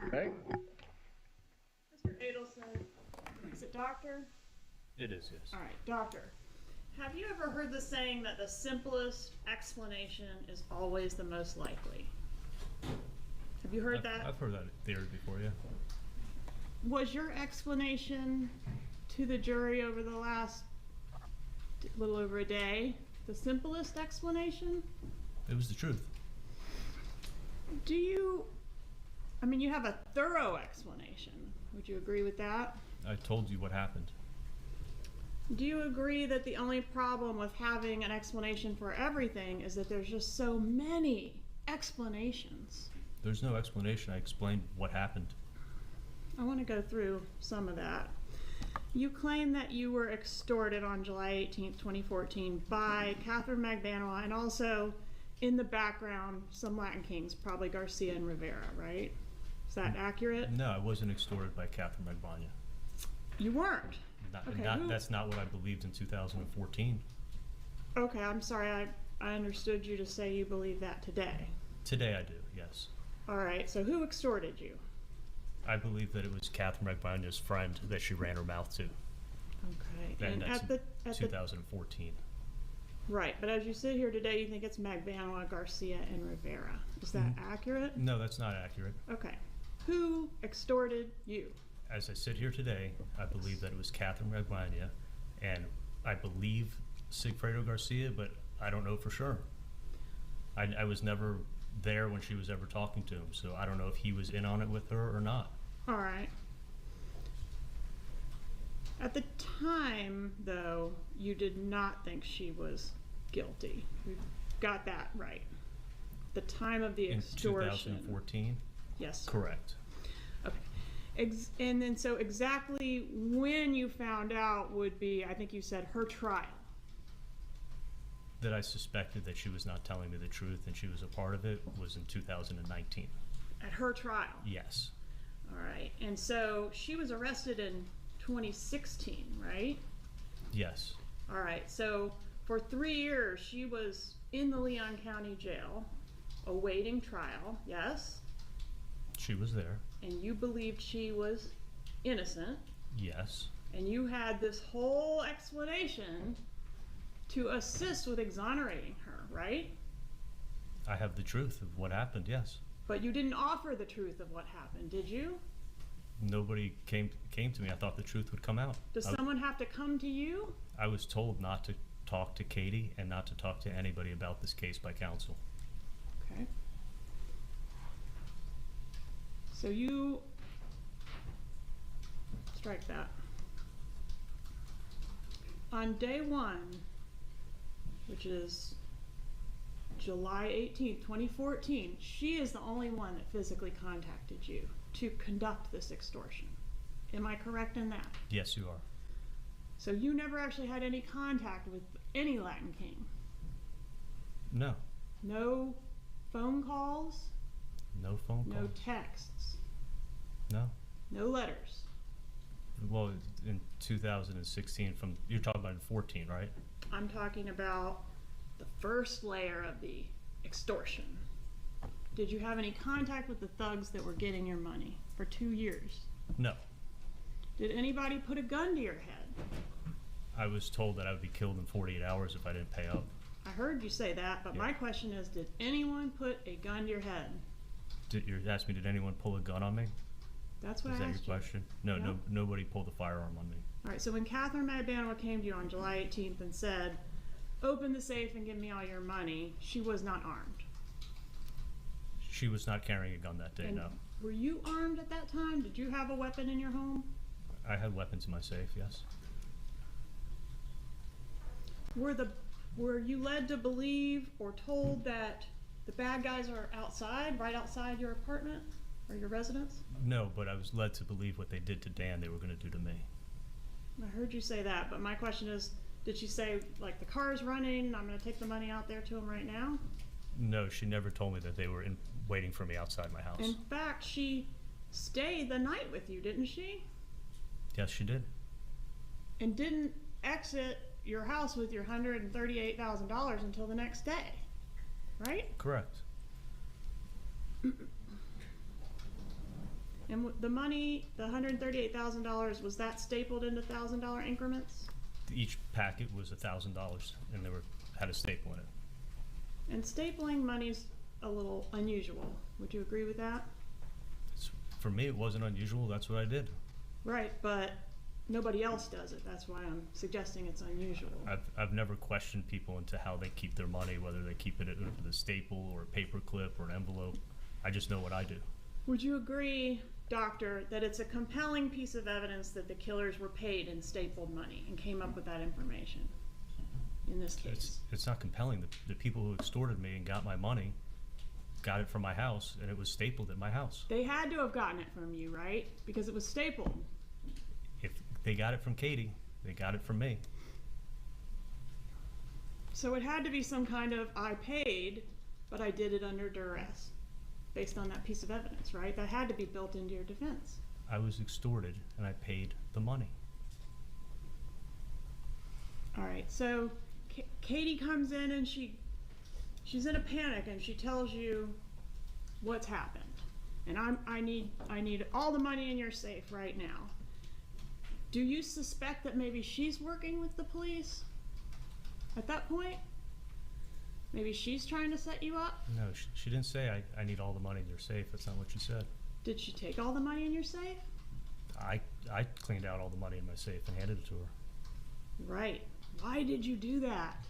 Okay. Mr. Adelson, is it doctor? It is, yes. All right, doctor. Have you ever heard the saying that the simplest explanation is always the most likely? Have you heard that? I've heard that theory before, yeah. Was your explanation to the jury over the last little over a day the simplest explanation? It was the truth. You have a thorough explanation. Would you agree with that? I told you what happened. Do you agree that the only problem with having an explanation for everything is that there's just so many explanations? There's no explanation. I explained what happened. I want to go through some of that. You claim that you were extorted on July 18th, 2014 by Katherine Magbanua and also in the background some Latin kings, probably Garcia and Rivera, right? Is that accurate? No, I wasn't extorted by Katherine Magbanua. You weren't? That's not what I believed in 2014. Okay, I'm sorry. I understood you to say you believe that today. Today I do, yes. All right, so who extorted you? I believe that it was Katherine Magbanua's friend that she ran her mouth to. Okay. And that's 2014. Right, but as you sit here today, you think it's Magbanua, Garcia, and Rivera. Is that accurate? No, that's not accurate. Okay. Who extorted you? As I sit here today, I believe that it was Katherine Magbanua, and I believe Sigfredo Garcia, but I don't know for sure. I was never there when she was ever talking to him, so I don't know if he was in on it with her or not. All right. At the time, though, you did not think she was guilty. We've got that right. The time of the extortion. In 2014? Yes. Correct. Okay. And then so exactly when you found out would be, I think you said, her trial. That I suspected that she was not telling me the truth and she was a part of it was in 2019. At her trial? Yes. All right. And so she was arrested in 2016, right? Yes. All right. So for 3 years, she was in the Leon County Jail awaiting trial, yes? She was there. And you believed she was innocent. Yes. And you had this whole explanation to assist with exonerating her, right? I have the truth of what happened, yes. But you didn't offer the truth of what happened, did you? Nobody came to me. I thought the truth would come out. Does someone have to come to you? I was told not to talk to Katie and not to talk to anybody about this case by counsel. Okay. So you strike that. On day one, which is July 18th, 2014, she is the only one that physically contacted you to conduct this extortion. Am I correct in that? Yes, you are. So you never actually had any contact with any Latin king? No. No phone calls? No phone calls. No texts? No. No letters? Well, in 2016, you're talking about in 14, right? I'm talking about the first layer of the extortion. Did you have any contact with the thugs that were getting your money for 2 years? No. Did anybody put a gun to your head? I was told that I would be killed in 48 hours if I didn't pay up. I heard you say that, but my question is, did anyone put a gun to your head? You're asking me, did anyone pull a gun on me? That's what I asked you. Is that your question? No, nobody pulled a firearm on me. All right, so when Katherine Magbanua came to you on July 18th and said, open the safe and give me all your money, she was not armed. She was not carrying a gun that day, no. Were you armed at that time? Did you have a weapon in your home? I had weapons in my safe, yes. Were you led to believe or told that the bad guys are outside, right outside your apartment or your residence? No, but I was led to believe what they did to Dan, they were going to do to me. I heard you say that, but my question is, did she say, like, the car's running, I'm going to take the money out there to him right now? No, she never told me that they were waiting for me outside my house. In fact, she stayed the night with you, didn't she? Yes, she did. And didn't exit your house with your $138,000 until the next day, right? Correct. And the money, the $138,000, was that stapled into $1,000 increments? Each packet was $1,000, and had a staple in it. And stapling money's a little unusual. Would you agree with that? For me, it wasn't unusual. That's what I did. Right, but nobody else does it. That's why I'm suggesting it's unusual. I've never questioned people into how they keep their money, whether they keep it with a staple or a paper clip or an envelope. I just know what I do. Would you agree, Doctor, that it's a compelling piece of evidence that the killers were paid in stapled money and came up with that information in this case? It's not compelling. The people who extorted me and got my money got it from my house, and it was stapled at my house. They had to have gotten it from you, right? Because it was stapled. If they got it from Katie, they got it from me. So it had to be some kind of, I paid, but I did it under duress, based on that piece of evidence, right? That had to be built into your defense. I was extorted, and I paid the money. All right, so Katie comes in and she's in a panic and she tells you what's happened. And I need all the money in your safe right now. Do you suspect that maybe she's working with the police at that point? Maybe she's trying to set you up? No, she didn't say I need all the money in your safe. That's not what she said. Did she take all the money in your safe? I cleaned out all the money in my safe and handed it to her. Right. Why did you do that?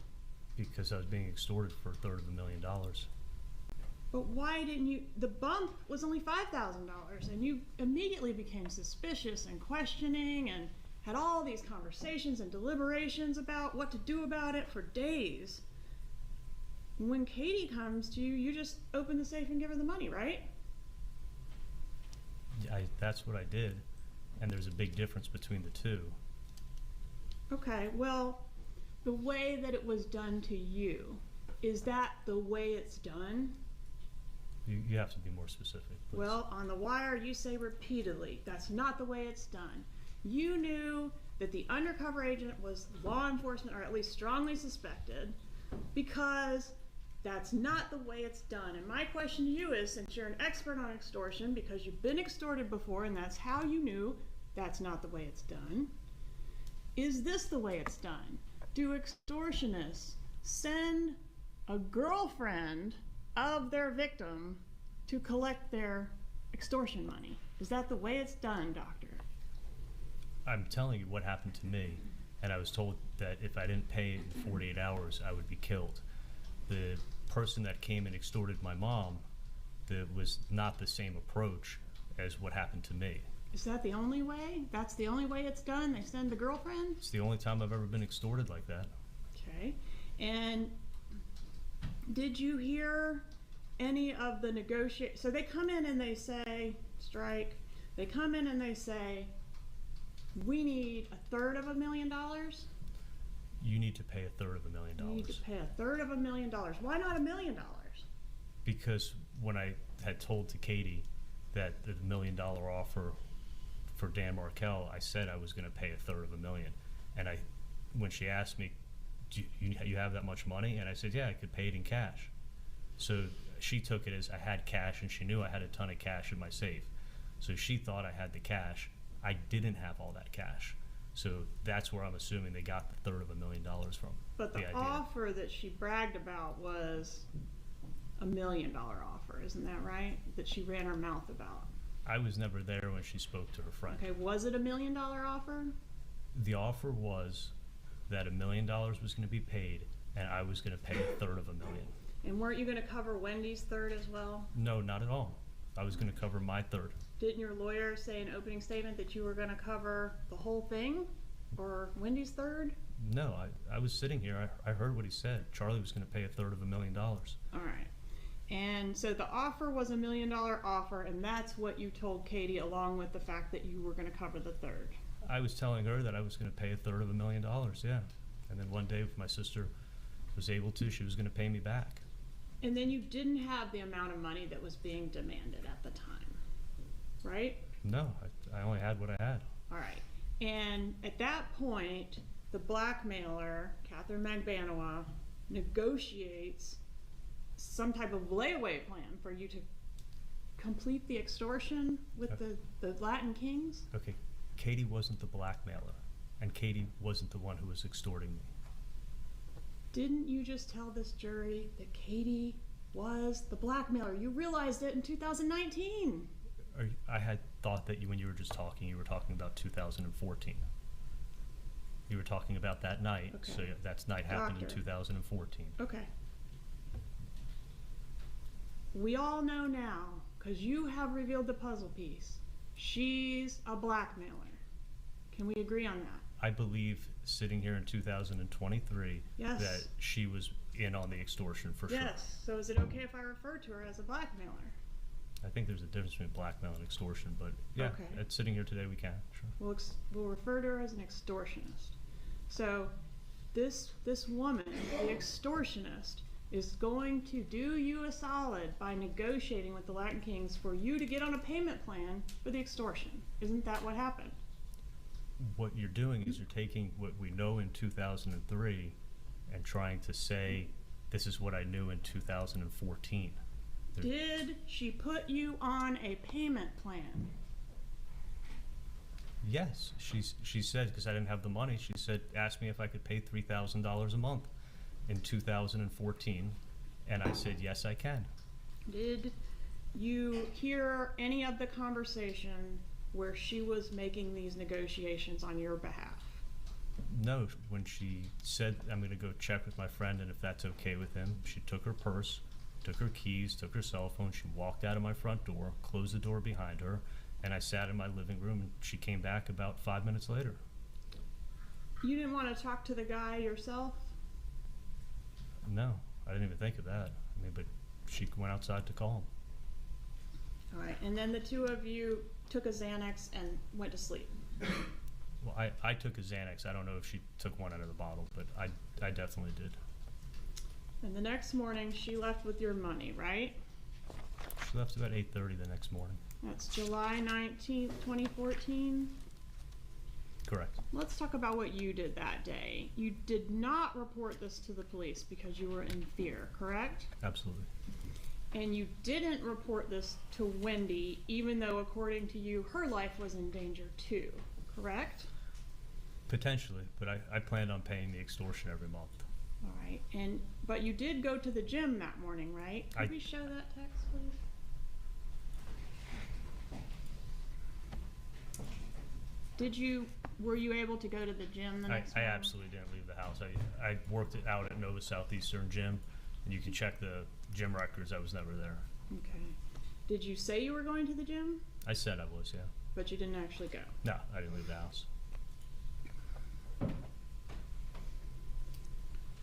Because I was being extorted for $250,000. But why didn't you? The bump was only $5,000, and you immediately became suspicious and questioning and had all these conversations and deliberations about what to do about it for days. When Katie comes to you, you just open the safe and give her the money, right? That's what I did, and there's a big difference between the two. Okay, well, the way that it was done to you, is that the way it's done? You have to be more specific, please. Well, on the wire, you say repeatedly, that's not the way it's done. You knew that the undercover agent was law enforcement, or at least strongly suspected, because that's not the way it's done. And my question to you is, since you're an expert on extortion, because you've been extorted before and that's how you knew that's not the way it's done, is this the way it's done? Do extortionists send a girlfriend of their victim to collect their extortion money? Is that the way it's done, Doctor? I'm telling you what happened to me, and I was told that if I didn't pay in 48 hours, I would be killed. The person that came and extorted my mom, that was not the same approach as what happened to me. Is that the only way? That's the only way it's done? They send the girlfriend? It's the only time I've ever been extorted like that. Okay. And did you hear any of the negotiate? So they come in and they say, strike. They come in and they say, we need $333,000. You need to pay $333,000. You need to pay $333,000. Why not $1 million? Because when I had told to Katie that the $1 million offer for Dan Markel, I said I was going to pay $333,000. And when she asked me, do you have that much money? And I said, yeah, I could pay it in cash. So she took it as I had cash, and she knew I had a ton of cash in my safe. So she thought I had the cash. I didn't have all that cash. So that's where I'm assuming they got the $333,000 from. But the offer that she bragged about was $1 million offer, isn't that right? That she ran her mouth about. I was never there when she spoke to her friend. Okay, was it $1 million offer? The offer was that $1 million was going to be paid, and I was going to pay $133,000. And weren't you going to cover Wendy's third as well? No, not at all. I was going to cover my third. Didn't your lawyer say in opening statement that you were going to cover the whole thing, or Wendy's third? No, I was sitting here. I heard what he said. Charlie was going to pay $333,000. All right. And so the offer was $1 million offer, and that's what you told Katie, along with the fact that you were going to cover the third. I was telling her that I was going to pay $333,000, yeah. And then one day, if my sister was able to, she was going to pay me back. And then you didn't have the amount of money that was being demanded at the time, right? No, I only had what I had. All right. And at that point, the blackmailer, Katherine Magbanua, negotiates some type of layaway plan for you to complete the extortion with the Latin kings? Okay, Katie wasn't the blackmailer, and Katie wasn't the one who was extorting me. Didn't you just tell this jury that Katie was the blackmailer? You realized it in 2019. I had thought that when you were just talking, you were talking about 2014. You were talking about that night, Okay. so that's night happened in Doctor. 2014. Okay. We all know now, because you have revealed the puzzle piece, she's a blackmailer. Can we agree on that? I believe, sitting here in 2023, Yes. that she was in on the extortion for sure. Yes. So is it okay if I refer to her as a blackmailer? I think there's a difference between blackmail and extortion, but yeah, Okay. sitting here today, we can, sure. We'll refer to her as an extortionist. So this woman, the extortionist, is going to do you a solid by negotiating with the Latin kings for you to get on a payment plan for the extortion. Isn't that what happened? What you're doing is you're taking what we know in 2003 and trying to say, this is what I knew in 2014. Did she put you on a payment plan? Yes, she said, because I didn't have the money, she said, asked me if I could pay $3,000 a month in 2014, and I said, yes, I can. Did you hear any of the conversation where she was making these negotiations on your behalf? No, when she said, I'm going to go check with my friend and if that's okay with him, she took her purse, took her keys, took her cell phone, she walked out of my front door, closed the door behind her, and I sat in my living room, and she came back about 5 minutes later. You didn't want to talk to the guy yourself? No, I didn't even think of that. I mean, but she went outside to call him. All right, and then the two of you took a Xanax and went to sleep. Well, I took a Xanax. I don't know if she took one out of the bottle, but I definitely did. And the next morning, she left with your money, right? She left about 8:30 the next morning. That's July 19th, 2014. Correct. Let's talk about what you did that day. You did not report this to the police because you were in fear, correct? Absolutely. And you didn't report this to Wendy, even though, according to you, her life was in danger too, correct? Potentially, but I planned on paying the extortion every month. All right, but you did go to the gym that morning, right? Could we show that text, please? Were you able to go to the gym the next I morning? absolutely didn't leave the house. I worked it out at Nova Southeastern Gym, and you can check the gym records. I was never there. Okay. Did you say you were going to the gym? I said I was, yeah. But you didn't actually go? No, I didn't leave the house.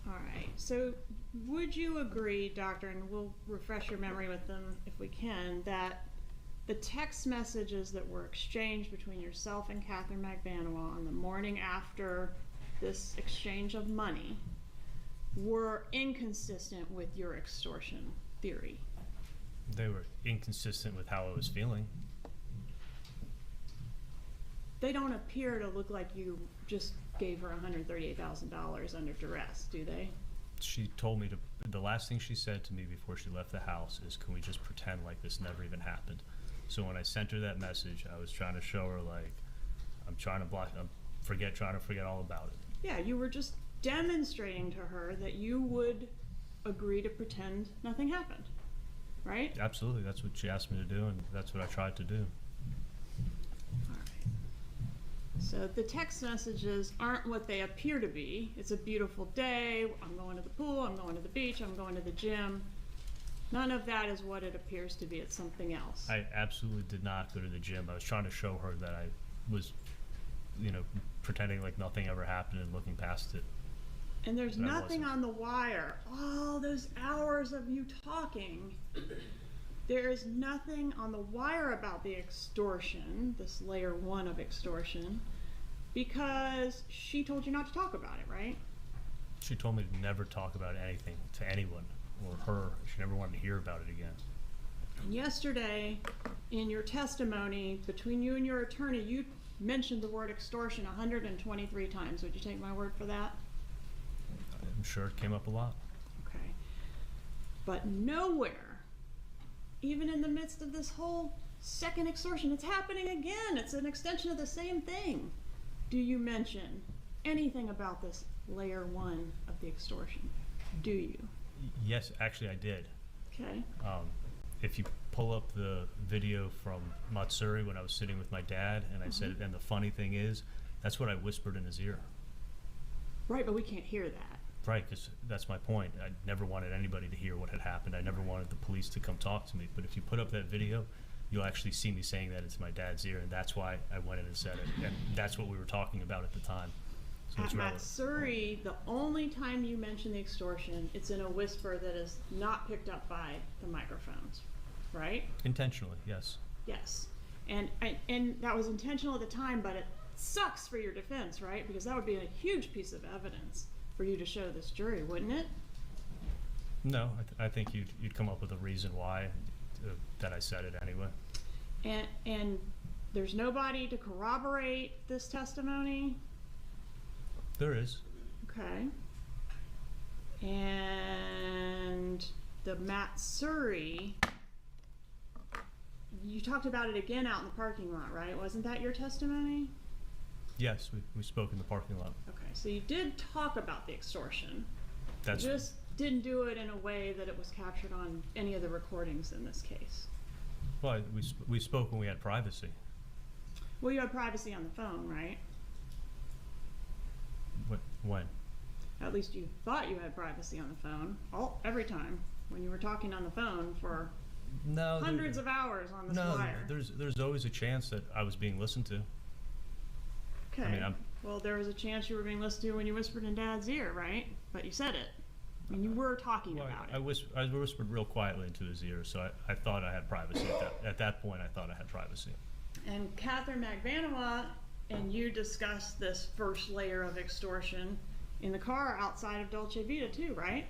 All right. So would you agree, Doctor, and we'll refresh your memory with them if we can, that the text messages that were exchanged between yourself and Katherine Magbanua on the morning after this exchange of money were inconsistent with your extortion theory? They were inconsistent with how I was feeling. They don't appear to look like you just gave her $138,000 under duress, do they? She told me the last thing she said to me before she left the house is, can we just pretend like this never even happened? So when I sent her that message, I was trying to show her, like, I'm trying to forget all about it. Yeah, you were just demonstrating to her that you would agree to pretend nothing happened, right? Absolutely, that's what she asked me to do, and that's what I tried to do. All right. So the text messages aren't what they appear to be. It's a beautiful day, I'm going to the pool, I'm going to the beach, I'm going to the gym. None of that is what it appears to be. It's something else. I absolutely did not go to the gym. I was trying to show her that I was, pretending like nothing ever happened and looking past it. And there's But I nothing wasn't. on the wire. All those hours of you talking, there is nothing on the wire about the extortion, this layer 1 of extortion, because she told you not to talk about it, right? She told me to never talk about anything to anyone or her. She never wanted to hear about it again. And yesterday, in your testimony, between you and your attorney, you mentioned the word extortion 123 times. Would you take my word for that? I'm sure it came up a lot. Okay. But nowhere even in the midst of this whole second extortion, it's happening again. It's an extension of the same thing. Do you mention anything about this layer 1 of the extortion? Do you? Yes, actually I did. Okay. If you pull up the video from Matsuri when I was sitting with my dad, and I said, and the funny thing is, that's what I whispered in his ear. Right, but we can't hear that. Right, because that's my point. I never wanted anybody to hear what had happened. I never wanted the police to come talk to me. But if you put up that video, you'll actually see me saying that into my dad's ear, and that's why I went in and said it. And that's what we were talking about at the time. So At Matsuri, the only time you mention the extortion, it's in a whisper that is not picked up by the microphones, right? Intentionally, yes. Yes. And that was intentional at the time, but it sucks for your defense, right? Because that would be a huge piece of evidence for you to show this jury, wouldn't it? No, I think you'd come up with a reason why that I said it anyway. And there's nobody to corroborate this testimony? There is. Okay. And the Matsuri, you talked about it again out in the parking lot, right? Wasn't that your testimony? Yes, we spoke in the parking lot. Okay, so you did talk about the extortion. That's You just didn't do it in a way that it was captured on any of the recordings in this case. well, we spoke when we had privacy. Well, you had privacy on the phone, right? When? At least you thought you had privacy on the phone. Every time when you were talking on the phone for No. hundreds of hours on this No, wire. there's always a chance that I was being listened to. Okay. I mean, well, there was a chance you were being listened to when you whispered in Dad's ear, right? But you said it. I mean, you were talking about it. I whispered real quietly into his ear, so I thought I had privacy. At that point, I thought I had privacy. And Katherine Magbanua and you discussed this first layer of extortion in the car outside of Dolce Vita too, right?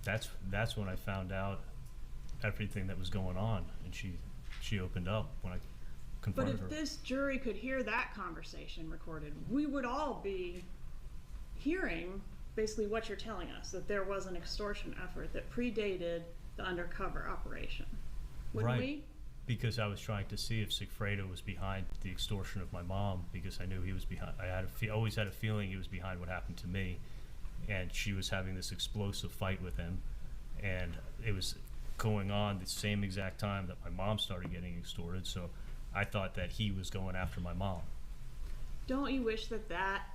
That's when I found out everything that was going on, and she opened up when I But confronted her. if this jury could hear that conversation recorded, we would all be hearing basically what you're telling us, that there was an extortion effort that predated the undercover operation. Wouldn't Right. we? Because I was trying to see if Sigfredo was behind the extortion of my mom, because I knew he was behind. I always had a feeling he was behind what happened to me, and she was having this explosive fight with him, and it was going on the same exact time that my mom started getting extorted. So I thought that he was going after my mom. Don't you wish that that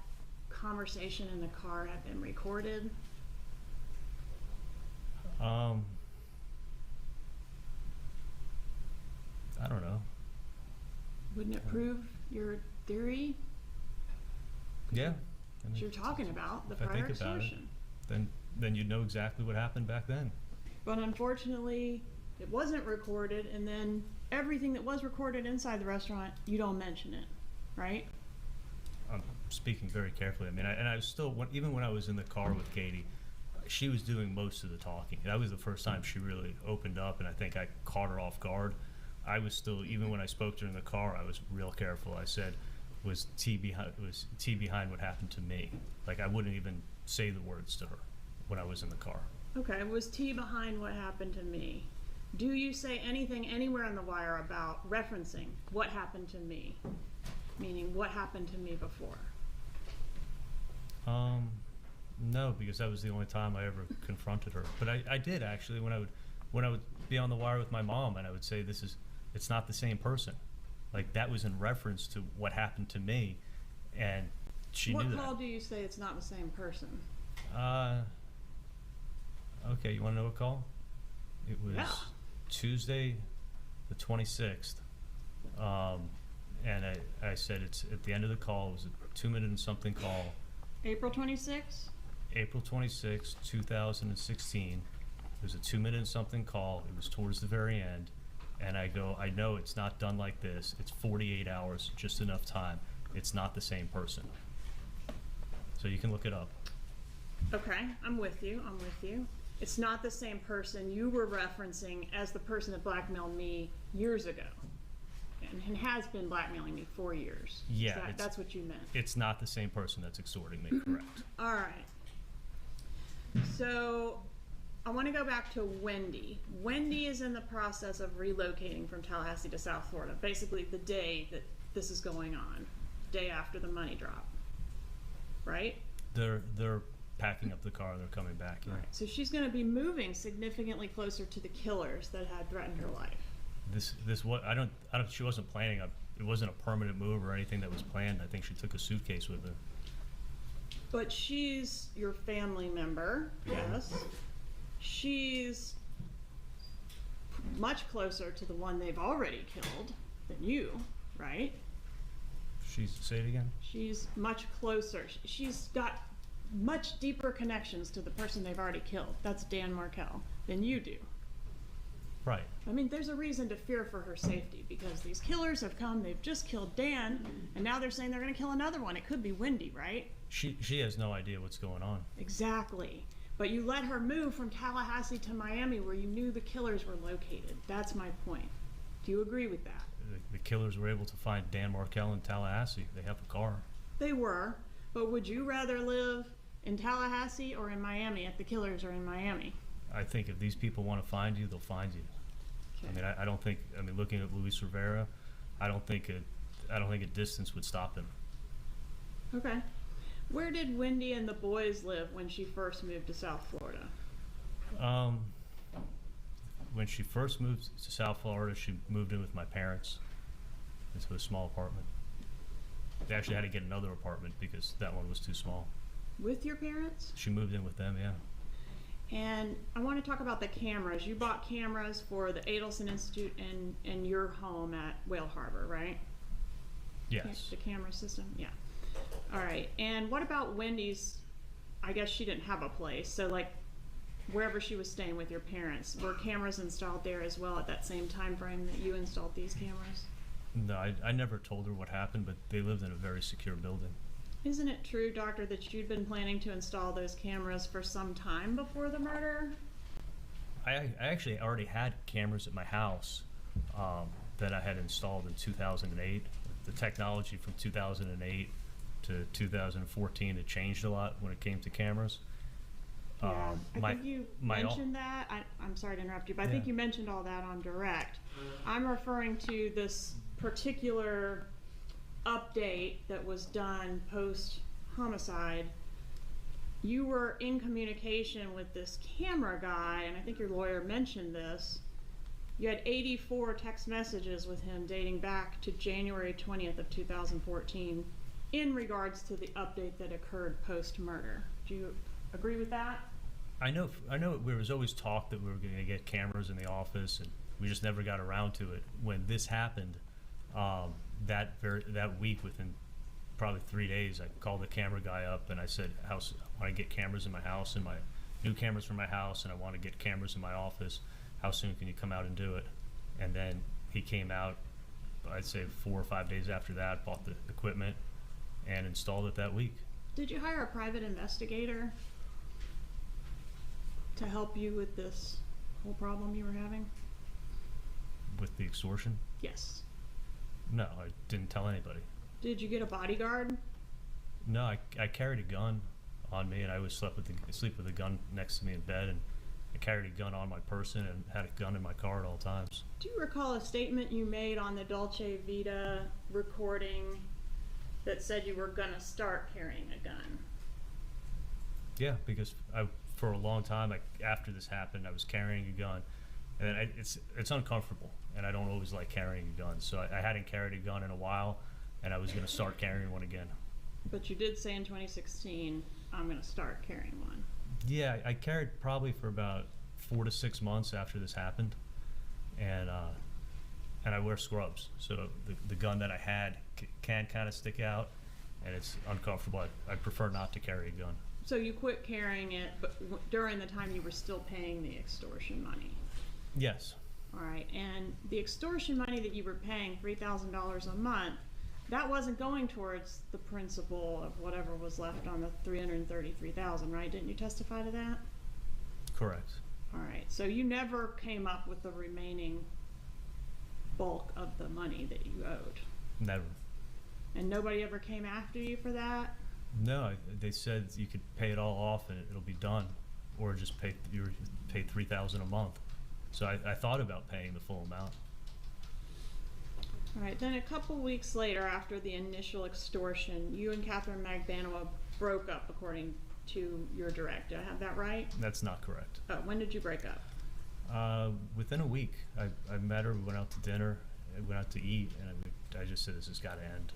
conversation in the car had been recorded? I don't know. Wouldn't it prove your theory Yeah. that you're talking about, the if I prior think about it. extortion? Then you'd know exactly what happened back then. But unfortunately, it wasn't recorded, and then everything that was recorded inside the restaurant, you don't mention it, right? I'm speaking very carefully. I mean, I was still, even when I was in the car with Katie, she was doing most of the talking. That was the first time she really opened up, and I think I caught her off guard. I was still, even when I spoke to her in the car, I was real careful. I said, was T behind what happened to me? Like, I wouldn't even say the words to her when I was in the car. Okay, was T behind what happened to me? Do you say anything anywhere on the wire about referencing what happened to me? Meaning, what happened to me before? No, because that was the only time I ever confronted her. But I did actually when I would be on the wire with my mom, and I would say, it's not the same person. Like, that was in reference to what happened to me, and she knew that. What call do you say it's not the same person? Okay, you want to know what call? It was Yeah. Tuesday, the 26th. And I said it's at the end of the call. It was a 2-minute and something call. April 26th? April 26, 2016. It was a 2-minute and something call. It was towards the very end. And I go, I know it's not done like this. It's 48 hours, just enough time. It's not the same person. So you can look it up. Okay, I'm with you. It's not the same person you were referencing as the person that blackmailed me years ago. And has been blackmailing me for years. Yeah, That's what you meant. It's not the same person that's extorting me, correct? All right. So I want to go back to Wendy. Wendy is in the process of relocating from Tallahassee to South Florida, basically the day that this is going on, day after the money drop, right? They're packing up the car. They're coming back. Yeah. Right. So she's going to be moving significantly closer to the killers that had threatened her life. This what I don't. She wasn't planning. It wasn't a permanent move or anything that was planned. I think she took a suitcase with her. But she's your family member, yes. She's much closer to the one they've already killed than you, right? Say it again? She's much closer. She's got much deeper connections to the person they've already killed. That's Dan Markel, than you do. Right. I mean, there's a reason to fear for her safety because these killers have come, they've just killed Dan, and now they're saying they're going to kill another one. It could be Wendy, right? She has no idea what's going on. Exactly. But you let her move from Tallahassee to Miami where you knew the killers were located. That's my point. Do you agree with that? The killers were able to find Dan Markel in Tallahassee. They have a car. They were. But would you rather live in Tallahassee or in Miami if the killers are in Miami? I think if these people want to find you, they'll find you. Okay. I mean, I don't think. I mean, looking at Luis Rivera, I don't think a distance would stop him. Okay. Where did Wendy and the boys live when she first moved to South Florida? When she first moved to South Florida, she moved in with my parents into a small apartment. They actually had to get another apartment because that one was too small. With your parents? She moved in with them, yeah. And I want to talk about the cameras. You bought cameras for the Adelson Institute and your home at Whale Harbor, right? Yes. The camera system? Yeah. All right. And what about Wendy's? I guess she didn't have a place. So, like, wherever she was staying with your parents, were cameras installed there as well at that same time frame that you installed these cameras? No, I never told her what happened, but they lived in a very secure building. Isn't it true, Doctor, that you'd been planning to install those cameras for some time before the murder? I actually already had cameras at my house that I had installed in 2008. The technology from 2008 to 2014 had changed a lot when it came to cameras. Yeah, I think you mentioned that. I'm sorry to interrupt you, but I think you mentioned all that on direct. I'm referring to this particular update that was done post-homicide. You were in communication with this camera guy, and I think your lawyer mentioned this. You had 84 text messages with him dating back to January 20th of 2014 in regards to the update that occurred post-murder. Do you agree with that? I know there was always talk that we were going to get cameras in the office, and we just never got around to it. When this happened, that week, within probably 3 days, I called the camera guy up and I said, I want to get cameras in my house and my new cameras for my house, and I want to get cameras in my office. How soon can you come out and do it? And then he came out, I'd say 4 or 5 days after that, bought the equipment and installed it that week. Did you hire a private investigator to help you with this whole problem you were having? With the extortion? Yes. No, I didn't tell anybody. Did you get a bodyguard? No, I carried a gun on me, and I always sleep with a gun next to me in bed, and I carried a gun on my person and had a gun in my car at all times. Do you recall a statement you made on the Dolce Vita recording that said you were going to start carrying a gun? Yeah, because for a long time, after this happened, I was carrying a gun, and then it's uncomfortable, and I don't always like carrying a gun. So I hadn't carried a gun in a while, and I was going to start carrying one again. But you did say in 2016, I'm going to start carrying one. Yeah, I carried probably for about 4 to 6 months after this happened, and I wear scrubs, so the gun that I had can kind of stick out, and it's uncomfortable. I prefer not to carry a gun. So you quit carrying it, but during the time you were still paying the extortion money? Yes. All right, and the extortion money that you were paying, $3,000 a month, that wasn't going towards the principal of whatever was left on the $333,000, right? Didn't you testify to that? Correct. All right, so you never came up with the remaining bulk of the money that you owed? Never. And nobody ever came after you for that? No, they said you could pay it all off and it'll be done. or just pay $3,000 a month. So I thought about paying the full amount. All right, then a couple weeks later, after the initial extortion, you and Katherine Magbanua broke up, according to your direct. Do I have that right? That's not correct. Oh, when did you break up? Within a week. I met her, we went out to dinner, we went out to eat, and I just said, this has got to end.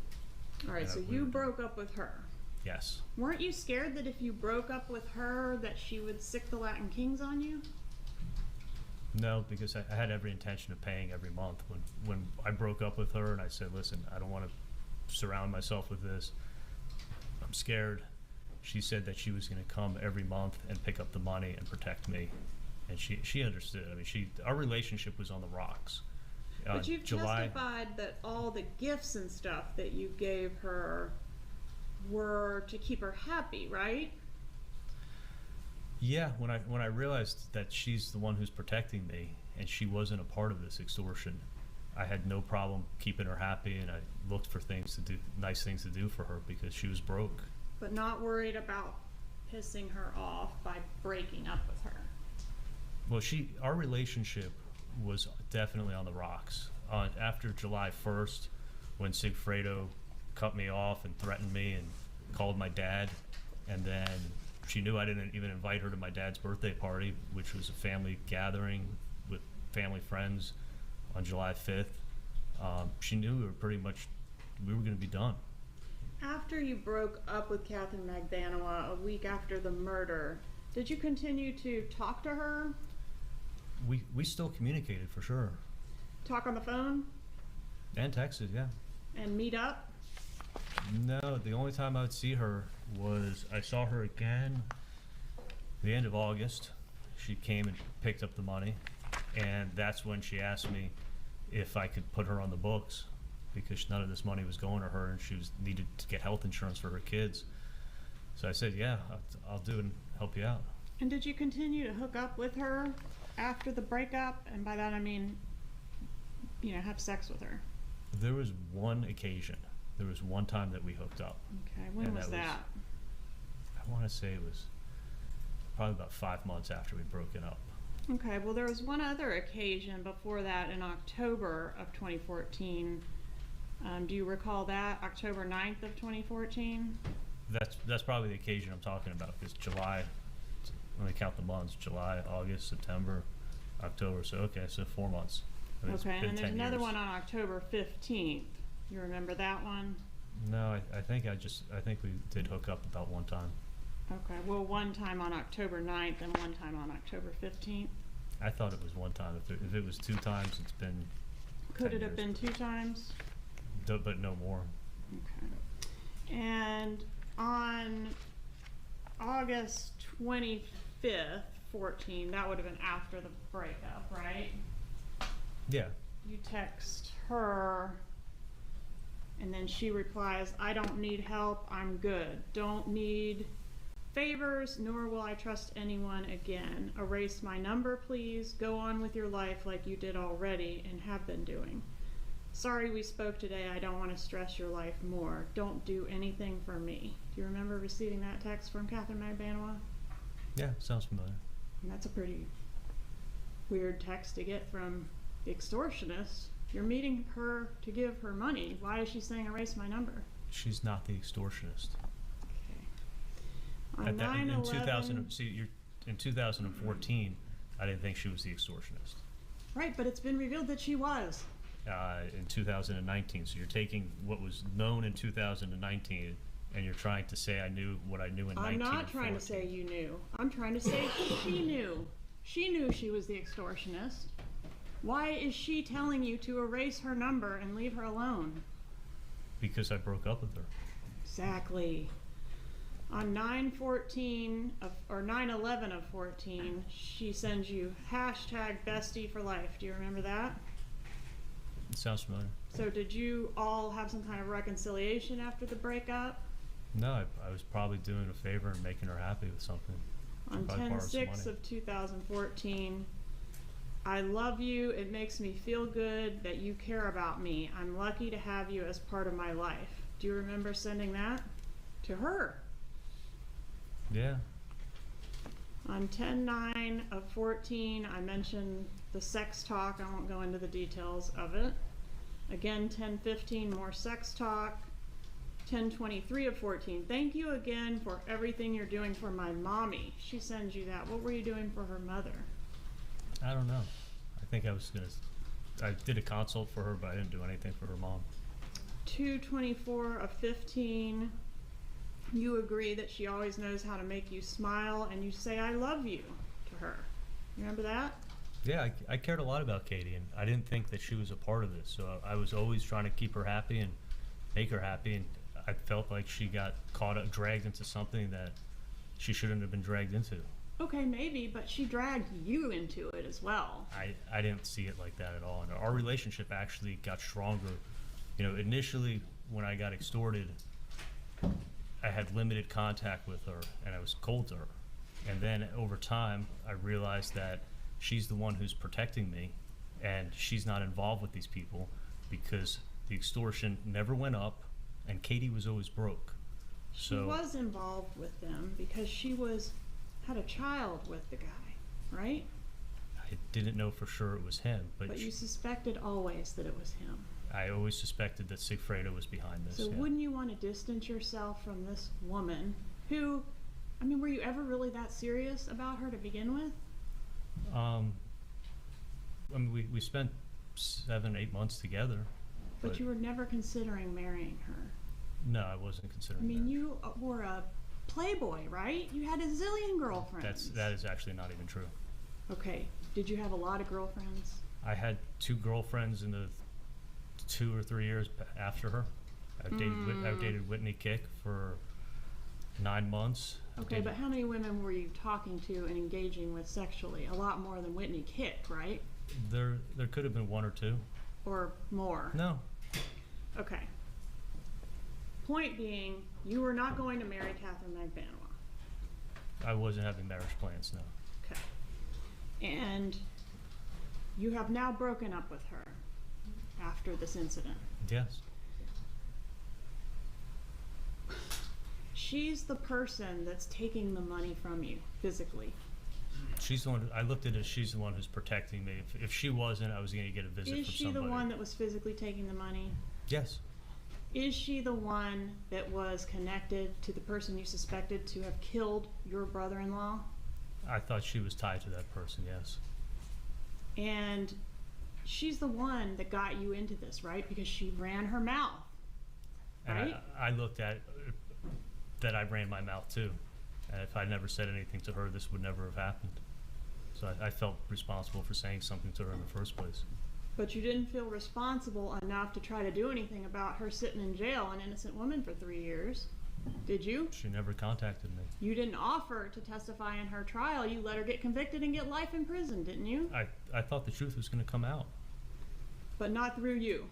All right, so you broke up with her. Yes. Weren't you scared that if you broke up with her that she would sick the Latin Kings on you? No, because I had every intention of paying every month. When I broke up with her and I said, listen, I don't want to surround myself with this, I'm scared. She said that she was going to come every month and pick up the money and protect me. And she understood. I mean, our relationship was on the rocks. But you've testified that all the gifts and stuff that you gave her were to keep her happy, right? Yeah, when I realized that she's the one who's protecting me and she wasn't a part of this extortion, I had no problem keeping her happy, and I looked for things to do, nice things to do for her, because she was broke. But not worried about pissing her off by breaking up with her. Well, our relationship was definitely on the rocks. After July 1st, when Sigfredo cut me off and threatened me and called my dad, and then she knew I didn't even invite her to my dad's birthday party, which was a family gathering with family friends on July 5th. She knew we were going to be done. After you broke up with Katherine Magbanua a week after the murder, did you continue to talk to her? We still communicated, for sure. Talk on the phone? And texted, yeah. And meet up? No, the only time I would see her was, I saw her again the end of August. She came and picked up the money, and that's when she asked me if I could put her on the books, because none of this money was going to her and she needed to get health insurance for her kids. So I said, yeah, I'll do it and help you out. And did you continue to hook up with her after the breakup? And by that I mean, have sex with her. There was one occasion. There was one time that we hooked up. Okay, when was that? I want to say it was probably about 5 months after we broke it up. Okay, well, there was one other occasion before that in October of 2014. Do you recall that? October 9th of 2014? That's probably the occasion I'm talking about, because July, let me count the months, July, August, September, October, so 4 months. I mean, okay, and then there's another years. One on October 15th. You remember that one? No, I think we did hook up about one time. Okay, well, one time on October 9th and one time on October 15th. I thought it was one time. If it was 2 times, it's been Could it have been 2 times? But no more. Okay. And on August 25th, 14, that would have been after the breakup, right? Yeah. You text her, and then she replies, I don't need help, I'm good. Don't need favors, nor will I trust anyone again. Erase my number, please. Go on with your life like you did already and have been doing. Sorry we spoke today. I don't want to stress your life more. Don't do anything for me. Do you remember receiving that text from Katherine Magbanua? Yeah, sounds familiar. And that's a pretty weird text to get from the extortionist. You're meeting her to give her money. Why is she saying erase my number? She's not the extortionist. Okay. On 9/11, in 2014, I didn't think she was the extortionist. Right, but it's been revealed that she was. In 2019, so you're taking what was known in 2019, and you're trying to say I knew what I knew in 1914. I'm not trying to say you knew. I'm trying to say she knew. She knew she was the extortionist. Why is she telling you to erase her number and leave her alone? Because I broke up with her. Exactly. On 9/11 of 14, she sends you #bestie for life. Do you remember that? It sounds familiar. So did you all have some kind of reconciliation after the breakup? No, I was probably doing a favor and making her happy with something. On 10/6 of 2014, I love you. It makes me feel good that you care about me. I'm lucky to have you as part of my life. Do you remember sending that to her? Yeah. On 10/9 of 14, I mentioned the sex talk. I won't go into the details of it. Again, 10/15, more sex talk. 10/23 of 14, thank you again for everything you're doing for my mommy. She sends you that. What were you doing for her mother? I don't know. I think I did a consult for her, but I didn't do anything for her mom. 2/24 of 15, you agree that she always knows how to make you smile, and you say I love you to her. Remember that? Yeah, I cared a lot about Katie, and I didn't think that she was a part of this, so I was always trying to keep her happy and make her happy, and I felt like she got caught up, dragged into something that she shouldn't have been dragged into. Okay, maybe, but she dragged you into it as well. I didn't see it like that at all, and our relationship actually got stronger. You know, initially when I got extorted, I had limited contact with her, and I was cold to her. And then over time, I realized that she's the one who's protecting me, and she's not involved with these people because the extortion never went up, and Katie was always broke. She was involved with them because she had a child with the guy, right? I didn't know for sure it was him, but you suspected always that it was him. I always suspected that Sigfredo was behind this. So wouldn't you want to distance yourself from this woman who, I mean, were you ever really that serious about her to begin with? I mean, we spent 7-8 months together. But you were never considering marrying her. No, I wasn't considering. I mean, you were a playboy, right? You had a zillion girlfriends. That is actually not even true. Okay. Did you have a lot of girlfriends? I had 2 girlfriends in the 2 or 3 years after her. I dated Whitney Kick for 9 months. Okay, but how many women were you talking to and engaging with sexually? A lot more than Whitney Kick, right? There could have been 1 or 2. Or more? No. Okay. Point being, you were not going to marry Katherine Magbanua. I wasn't having marriage plans, no. Okay. And you have now broken up with her after this incident. Yes. She's the person that's taking the money from you physically. She's the one. I looked at it as she's the one who's protecting me. If she wasn't, I was going to get a visit from somebody. Is she the one that was physically taking the money? Yes. Is she the one that was connected to the person you suspected to have killed your brother-in-law? I thought she was tied to that person, yes. And she's the one that got you into this, right? Because she ran her mouth, right? And I looked at that I ran my mouth too. And if I never said anything to her, this would never have happened. So I felt responsible for saying something to her in the first place. But you didn't feel responsible enough to try to do anything about her sitting in jail, an innocent woman, for 3 years. Did you? She never contacted me. You didn't offer to testify in her trial. You let her get convicted and get life in prison, didn't you? I thought the truth was going to come out. But not through you.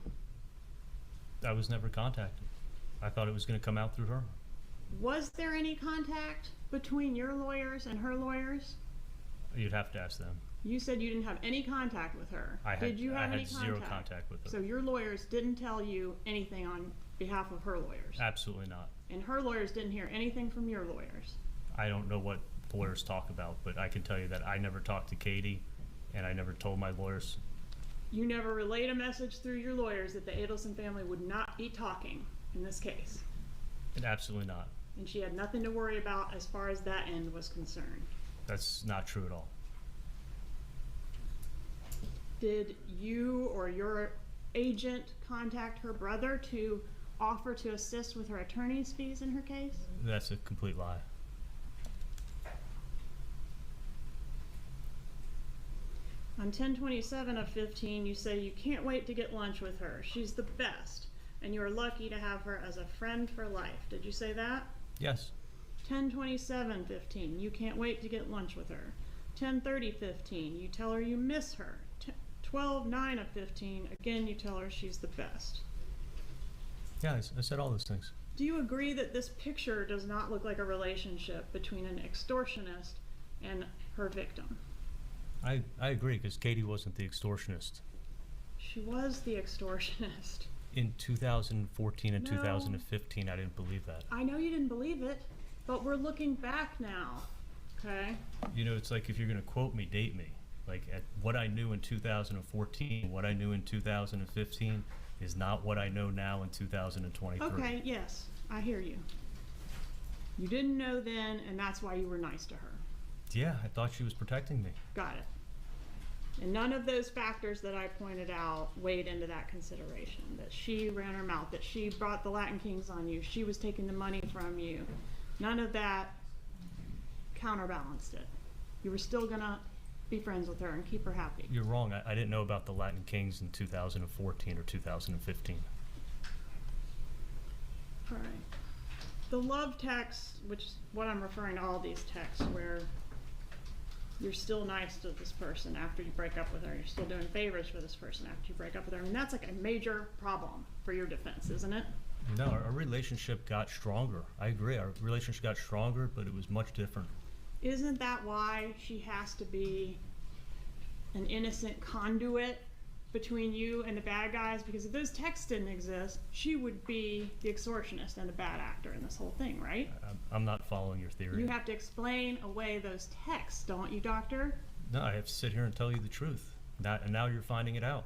I was never contacted. I thought it was going to come out through her. Was there any contact between your lawyers and her lawyers? You'd have to ask them. You said you didn't have any contact with her. Did you have any contact? Zero contact with her. So your lawyers didn't tell you anything on behalf of her lawyers? Absolutely not. And her lawyers didn't hear anything from your lawyers? I don't know what lawyers talk about, but I can tell you that I never talked to Katie, and I never told my lawyers. You never relayed a message through your lawyers that the Adelson family would not be talking in this case? Absolutely not. And she had nothing to worry about as far as that end was concerned? That's not true at all. Did you or your agent contact her brother to offer to assist with her attorney's fees in her case? That's a complete lie. On 10/27 of 15, you say you can't wait to get lunch with her. She's the best, and you are lucky to have her as a friend for life. Did you say that? Yes. 10/27/15, you can't wait to get lunch with her. 10/30/15, you tell her you miss her. 12/9 of 15, again you tell her she's the best. Yeah, I said all those things. Do you agree that this picture does not look like a relationship between an extortionist and her victim? I agree, because Katie wasn't the extortionist. She was the extortionist. In 2014 and No. 2015, I didn't believe that. I know you didn't believe it, but we're looking back now. Okay. You know, it's like if you're going to quote me, date me. Like at what I knew in 2014, what I knew in 2015 is not what I know now in 2023. Okay, yes, I hear you. You didn't know then, and that's why you were nice to her. Yeah, I thought she was protecting me. Got it. And none of those factors that I pointed out weighed into that consideration. That she ran her mouth, that she brought the Latin Kings on you, she was taking the money from you. None of that counterbalanced it. You were still gonna be friends with her and keep her happy. You're wrong. I didn't know about the Latin Kings in 2014 or 2015. All right. The love text, which is what I'm referring to all these texts, where you're still nice to this person after you break up with her, you're still doing favors for this person after you break up with her. I mean, that's like a major problem for your defense, isn't it? No, our relationship got stronger. I agree. Our relationship got stronger, but it was much different. Isn't that why she has to be an innocent conduit between you and the bad guys? Because if those texts didn't exist, she would be the extortionist and the bad actor in this whole thing, right? I'm not following your theory. You have to explain away those texts, don't you, Doctor? No, I have to sit here and tell you the truth. And now you're finding it out.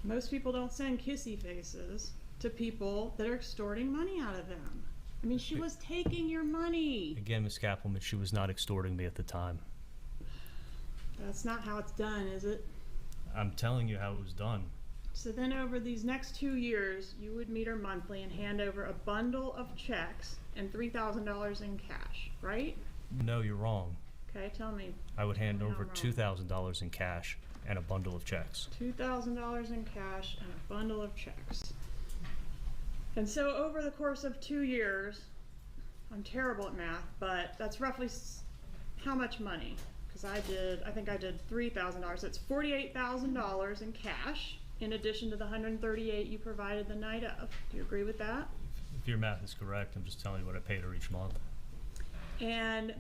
Most people don't send kissy faces to people that are extorting money out of them. I mean, she was taking your money. Again, Ms. Kappelman, she was not extorting me at the time. That's not how it's done, is it? I'm telling you how it was done. So then over these next 2 years, you would meet her monthly and hand over a bundle of checks and $3,000 in cash, right? No, you're wrong. Okay, tell me. I would hand Tell me over how I'm wrong. $2,000 in cash and a bundle of checks. $2,000 in cash and a bundle of checks. And so over the course of 2 years, I'm terrible at math, but that's roughly how much money? Because I think I did $3,000. It's $48,000 in cash, in addition to the $138 you provided the night of. Do you agree with that? If your math is correct, I'm just telling you what I paid her each month. And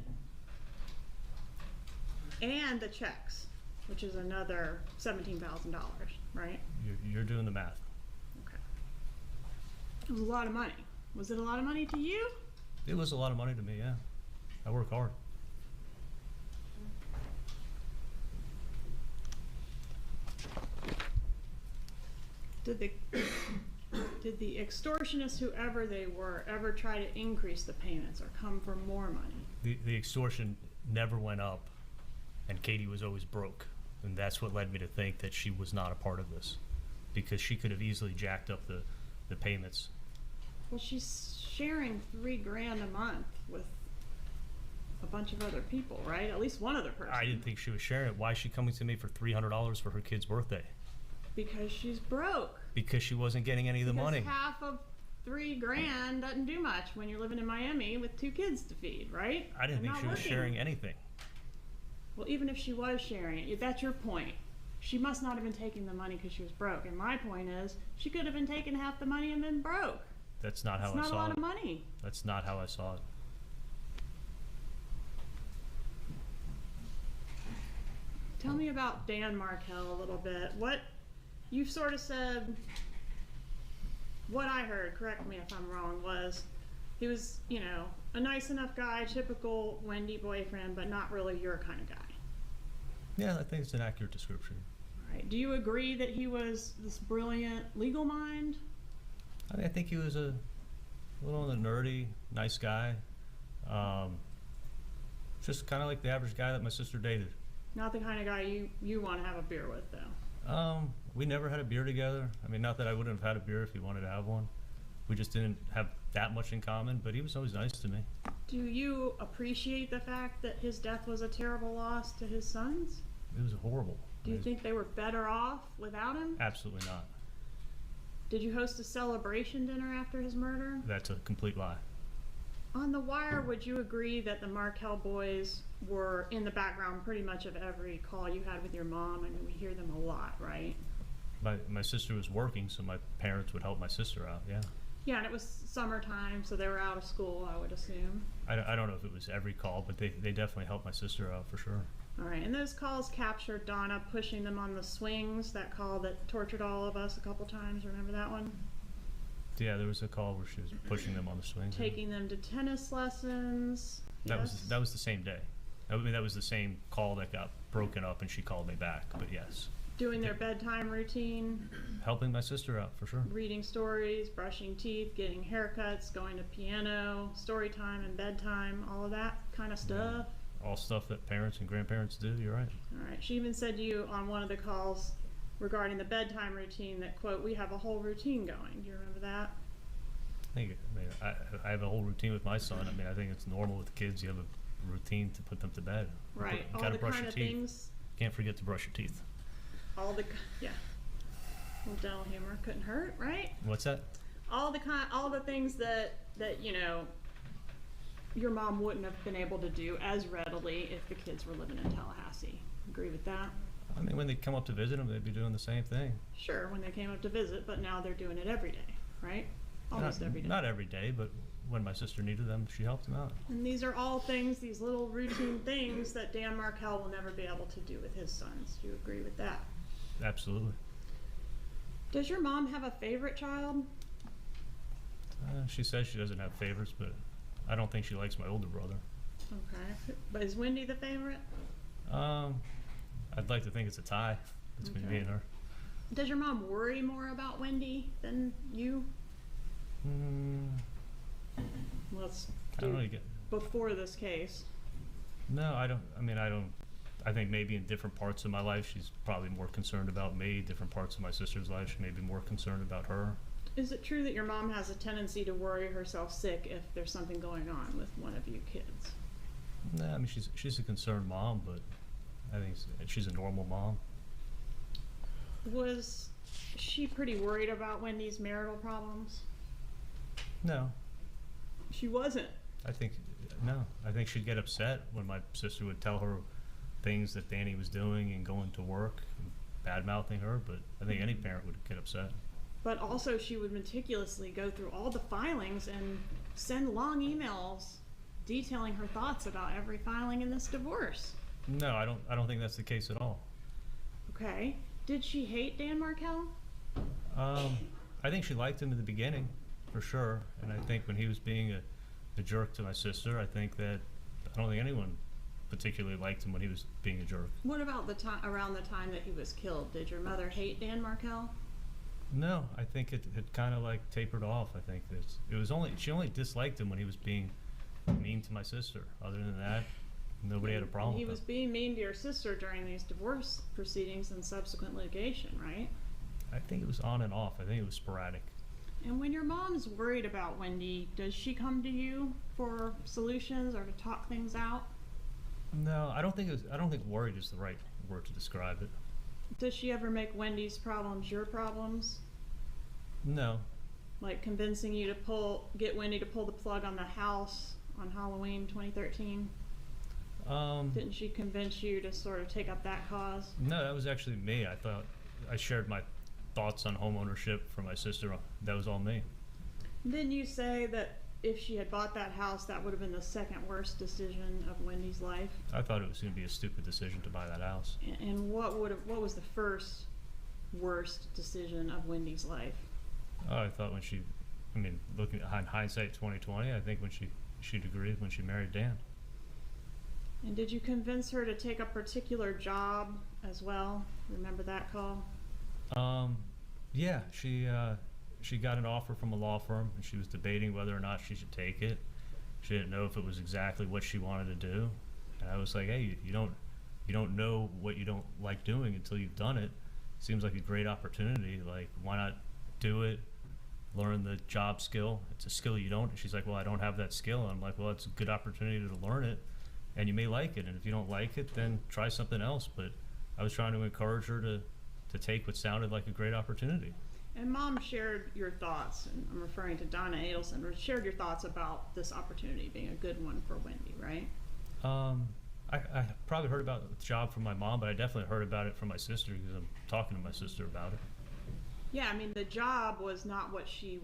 the checks, which is another $17,000, right? You're doing the math. Okay. It was a lot of money. Was it a lot of money to you? It was a lot of money to me, yeah. I work hard. Did the extortionists, whoever they were, ever try to increase the payments or come for more money? The extortion never went up, and Katie was always broke. And that's what led me to think that she was not a part of this, because she could have easily jacked up the payments. Well, she's sharing $3,000 a month with a bunch of other people, right? At least one other person. I didn't think she was sharing it. Why is she coming to me for $300 for her kid's birthday? Because she's broke. Because she wasn't getting any of the money. Half of $3,000 doesn't do much when you're living in Miami with 2 kids to feed, right? I didn't think she was sharing anything. Well, even if she was sharing it, that's your point. She must not have been taking the money because she was broke. And my point is, she could have been taking half the money and been broke. That's not how I saw it. It's not a lot of money. That's not how I saw it. Tell me about Dan Markel a little bit. What you've sort of said, what I heard, correct me if I'm wrong, was he was, you know, a nice enough guy, typical Wendy boyfriend, but not really your kind of guy. Yeah, I think it's an accurate description. All right. Do you agree that he was this brilliant legal mind? I think he was a little on the nerdy, nice guy. Just kind of like the average guy that my sister dated. Not the kind of guy you want to have a beer with, though. We never had a beer together. I mean, not that I wouldn't have had a beer if he wanted to have one. We just didn't have that much in common, but he was always nice to me. Do you appreciate the fact that his death was a terrible loss to his sons? It was horrible. Do you think they were better off without him? Absolutely not. Did you host a celebration dinner after his murder? That's a complete lie. On The Wire, would you agree that the Markel boys were in the background pretty much of every call you had with your mom? I mean, we hear them a lot, right? My sister was working, so my parents would help my sister out, yeah. Yeah, and it was summertime, so they were out of school, I would assume. I don't know if it was every call, but they definitely helped my sister out for sure. All right, and those calls captured Donna pushing them on the swings, that call that tortured all of us a couple times. Remember that one? Yeah, there was a call where she was pushing them on the swing. Taking them to tennis lessons. That Yes. was the same day. I mean, that was the same call that got broken up, and she called me back. But yes, Doing their bedtime routine, helping my sister out for sure. reading stories, brushing teeth, getting haircuts, going to piano, story time and bedtime, all of that kind of stuff. All stuff that parents and grandparents do. You're right. All right. She even said to you on one of the calls regarding the bedtime routine that, quote, we have a whole routine going. Do you remember that? I have a whole routine with my son. I mean, I think it's normal with kids. You have a routine to put them to bed. Right. You All gotta the brush kind your of teeth. things. Can't forget to brush your teeth. Yeah. A little dental humor couldn't hurt, right? What's that? All the things that you know your mom wouldn't have been able to do as readily if the kids were living in Tallahassee. Agree with that? I mean, when they come up to visit them, they'd be doing the same thing. Sure, when they came up to visit, but now they're doing it every day, right? Almost every day. Not every day, but when my sister needed them, she helped them out. And these are all things, these little routine things that Dan Markel will never be able to do with his sons. Do you agree with that? Absolutely. Does your mom have a favorite child? She says she doesn't have favorites, but I don't think she likes my older brother. Okay. But is Wendy the favorite? I'd like to think it's a tie between me Okay. and her. Does your mom worry more about Wendy than you? Let's I don't know. do before this case. No, I don't. I mean, I don't. I think maybe in different parts of my life, she's probably more concerned about me. Different parts of my sister's life, she may be more concerned about her. Is it true that your mom has a tendency to worry herself sick if there's something going on with one of you kids? No, I mean, she's a concerned mom, but I think she's a normal mom. Was she pretty worried about Wendy's marital problems? No, She wasn't. I think she'd get upset when my sister would tell her things that Danny was doing and going to work, and bad-mouthing her. But I think any parent would get upset. But also she would meticulously go through all the filings and send long emails detailing her thoughts about every filing in this divorce. No, I don't think that's the case at all. Okay. Did she hate Dan Markel? I think she liked him in the beginning, for sure. And I think when he was being a jerk to my sister, I don't think anyone particularly liked him when he was being a jerk. What about around the time that he was killed? Did your mother hate Dan Markel? No, I think it had kind of like tapered off. I think she only disliked him when he was being mean to my sister. Other than that, nobody had a problem He with was him. being mean to your sister during these divorce proceedings and subsequent litigation, right? I think it was on and off. I think it was sporadic. And when your mom's worried about Wendy, does she come to you for solutions or to talk things out? No, I don't think worried is the right word to describe it. Does she ever make Wendy's problems your problems? No. Like convincing you to get Wendy to pull the plug on the house on Halloween 2013? Didn't she convince you to sort of take up that cause? No, that was actually me. I thought I shared my thoughts on home ownership for my sister. That was all me. Didn't you say that if she had bought that house, that would have been the second worst decision of Wendy's life? I thought it was going to be a stupid decision to buy that house. And what was the first worst decision of Wendy's life? Oh, I thought looking at hindsight 2020, I think when she'd agreed when she married Dan. And did you convince her to take a particular job as well? Remember that call? Yeah, she got an offer from a law firm, and she was debating whether or not she should take it. She didn't know if it was exactly what she wanted to do, and I was like, hey, you don't know what you don't like doing until you've done it. Seems like a great opportunity. Like, why not do it? Learn the job skill. It's a skill you don't. And she's like, well, I don't have that skill. And I'm like, well, it's a good opportunity to learn it, and you may like it. And if you don't like it, then try something else. But I was trying to encourage her to take what sounded like a great opportunity. And Mom shared your thoughts, and I'm referring to Donna Adelson, shared your thoughts about this opportunity being a good one for Wendy, right? I probably heard about the job from my mom, but I definitely heard about it from my sister because I'm talking to my sister about it. Yeah, I mean, the job was not what she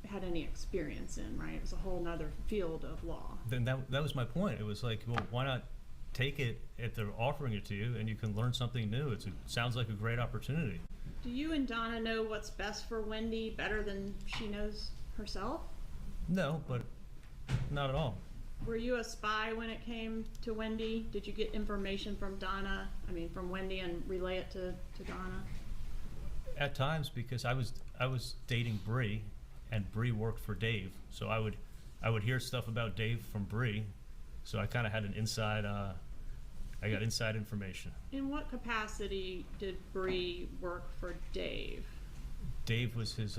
had any experience in, right? It was a whole nother field of law. Then that was my point. It was like, well, why not take it if they're offering it to you and you can learn something new? It sounds like a great opportunity. Do you and Donna know what's best for Wendy better than she knows herself? No, but not at all. Were you a spy when it came to Wendy? Did you get information from from Wendy and relay it to Donna? At times, because I was dating Bree, and Bree worked for Dave, so I would hear stuff about Dave from Bree, so I kind of had an inside. I got inside information. In what capacity did Bree work for Dave? Dave was his.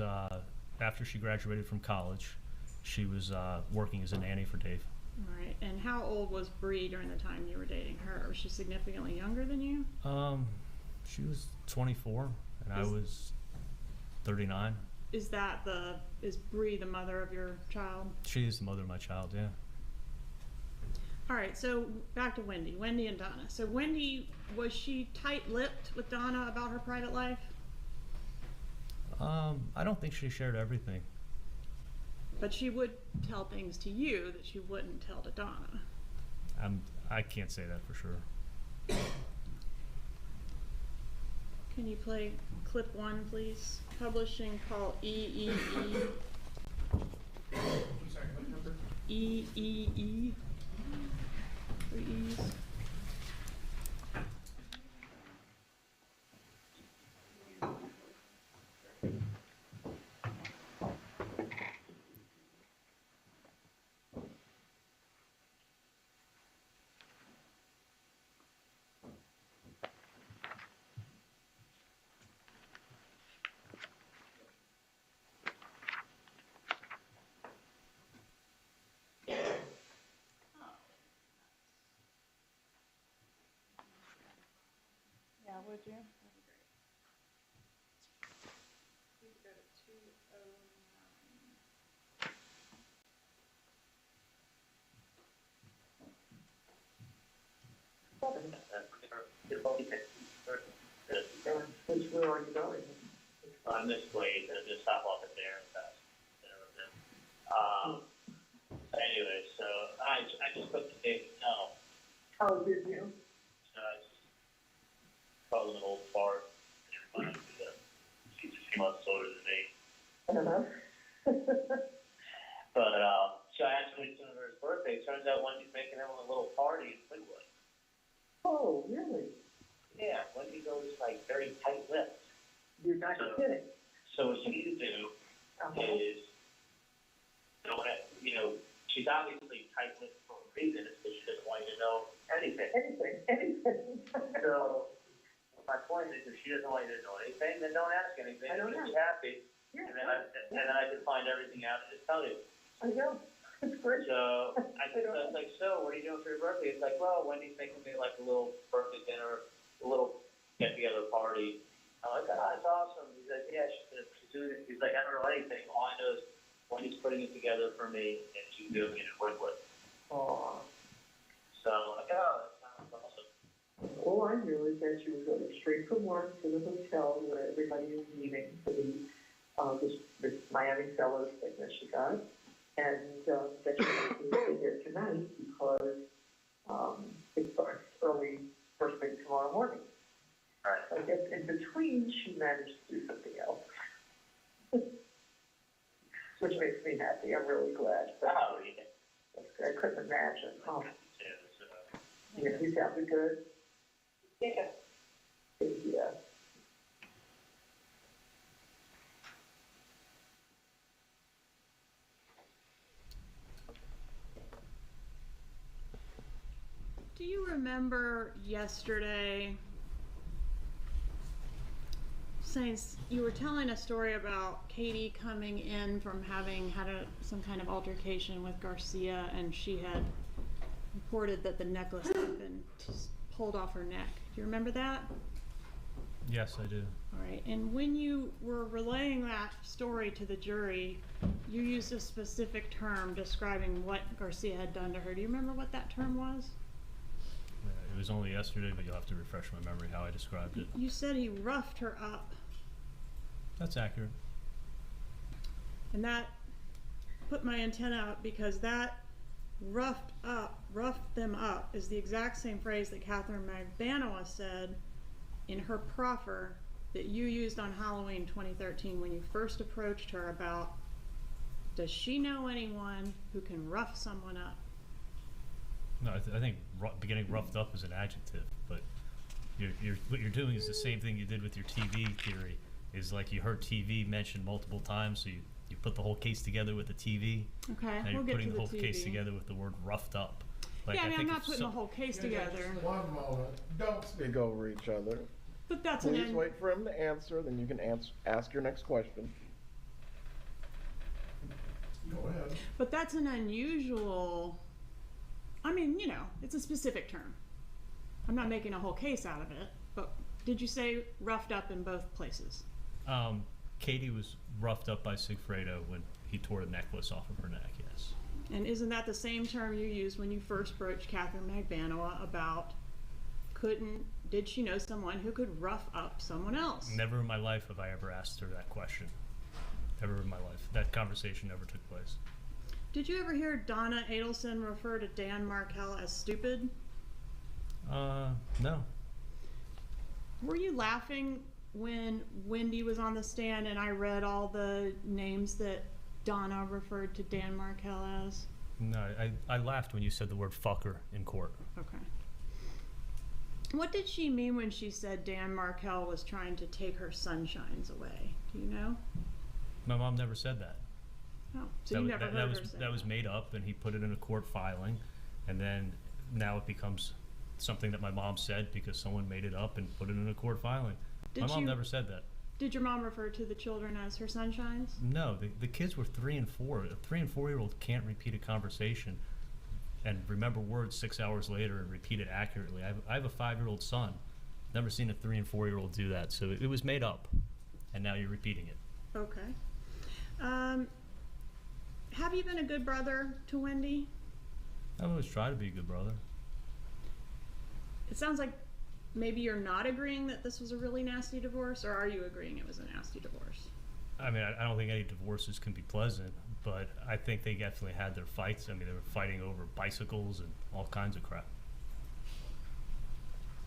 After she graduated from college, she was working as a nanny for Dave. All right. And how old was Bree during the time you were dating her? Was she significantly younger than you? She was 24, and I was 39. Is Bree the mother of your child? She is the mother of my child, yeah. All right, so back to Wendy and Donna. So Wendy, was she tight-lipped with Donna about her private life? I don't think she shared everything. But she would tell things to you that she wouldn't tell to Donna. I can't say that for sure. Can you play clip 1, please? Publishing call EEE. I'm sorry, what number? EEE. 3 E's. Yeah, would you? That'd be great. We could go to 209. Which where are you going? On this way, just stop off at there and fast. Anyway, so I just put the date no. How did you? So I just called him an old fart. And everybody knew that she's a few months older than me. But so I asked him for his birthday. Turns out Wendy's making him a little party in Fleetwood. Oh, really? Yeah, Wendy goes like very tight-lipped. You're not kidding. So what you need to do is, she's obviously tight-lipped for a reason. It's because she doesn't want you to know anything. Anything. So my point is, if she doesn't want you to know anything, then don't ask anything. I don't Just know. be happy, Yeah. and then I can find everything out and just tell you. I know. It's great. So I was like, so what are you doing for your birthday? It's like, well, Wendy's making me like a little birthday dinner, a little get-together party. I'm like, that's awesome. He's like, yeah, she's doing it. He's like, I don't know anything. All I know is Wendy's putting it together for me, and she's doing it in Woodwood. Aw. So I'm like, oh, that sounds awesome. All I knew is that she was going straight from work to the hotel where everybody is meeting for this Miami Fellows thing that she got. And that she was going to stay there tonight because it starts early, first thing tomorrow morning. All right. I guess in between, she managed to do something else. Which makes me happy. I'm really glad. Oh, yeah. I couldn't imagine. Oh, Yeah, yeah, he sounded good. yeah. Yeah. Do you remember yesterday you were telling a story about Katie coming in from having had some kind of altercation with Garcia, and she had reported that the necklace had been pulled off her neck. Do you remember that? Yes, I do. All right. And when you were relaying that story to the jury, you used a specific term describing what Garcia had done to her. Do you remember what that term was? It was only yesterday, but you'll have to refresh my memory how I described it. You said he roughed her up. That's accurate. And that put my antenna up, because that roughed them up is the exact same phrase that Katherine Magbanua said in her proffer that you used on Halloween 2013 when you first approached her about, does she know anyone who can rough someone up? No, I think getting roughed up is an adjective, but what you're doing is the same thing you did with your TV theory. Is like you heard TV mentioned multiple times, so you put the whole case together with the TV. Okay, Now we'll you're get putting to the whole TV. case together with the word roughed up. Like, Yeah, I mean, I'm think not if putting the whole case together, One moment. Don't speak over each other. but that's Please wait for him to answer, then you can ask your next question. Go ahead. But that's an unusual, I mean, you know, it's a specific term. I'm not making a whole case out of it, but did you say roughed up in both places? Katie was roughed up by Sigfredo when he tore the necklace off of her neck, yes. And isn't that the same term you used when you first broached Katherine Magbanua about did she know someone who could rough up someone else? Never in my life have I ever asked her that question. Never in my life. That conversation never took place. Did you ever hear Donna Adelson refer to Dan Markel as stupid? No. Were you laughing when Wendy was on the stand and I read all the names that Donna referred to Dan Markel as? No, I laughed when you said the word fucker in court. Okay. What did she mean when she said Dan Markel was trying to take her sunshines away? Do you know? My mom never said that. Oh, so you never heard her say that was made up, and he put it in a court filing, and then now it becomes something that my mom said because someone made it up and put it in a court filing. My mom never said that. Did your mom refer to the children as her sunshines? No, the kids were 3 and 4. A 3 and 4-year-old can't repeat a conversation and remember words 6 hours later and repeat it accurately. I have a 5-year-old son. Never seen a 3 and 4-year-old do that. So it was made up, and now you're repeating it. Okay. Have you been a good brother to Wendy? I've always tried to be a good brother. It sounds like maybe you're not agreeing that this was a really nasty divorce, or are you agreeing it was a nasty divorce? I mean, I don't think any divorces can be pleasant, but I think they definitely had their fights. I mean, they were fighting over bicycles and all kinds of crap.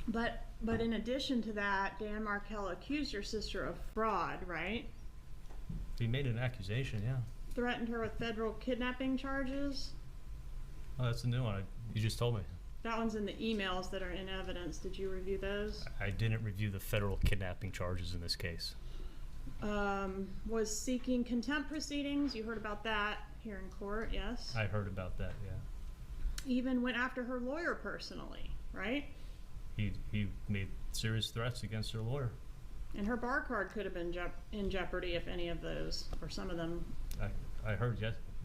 But in addition to that, Dan Markel accused your sister of fraud, right? He made an accusation, yeah. Threatened her with federal kidnapping charges. Oh, that's a new one. You just told me. That one's in the emails that are in evidence. Did you review those? I didn't review the federal kidnapping charges in this case. Was seeking contempt proceedings. You heard about that here in court, yes? I heard about that, yeah. Even went after her lawyer personally, right? He made serious threats against her lawyer. And her bar card could have been in jeopardy if any of those, or some of them. I heard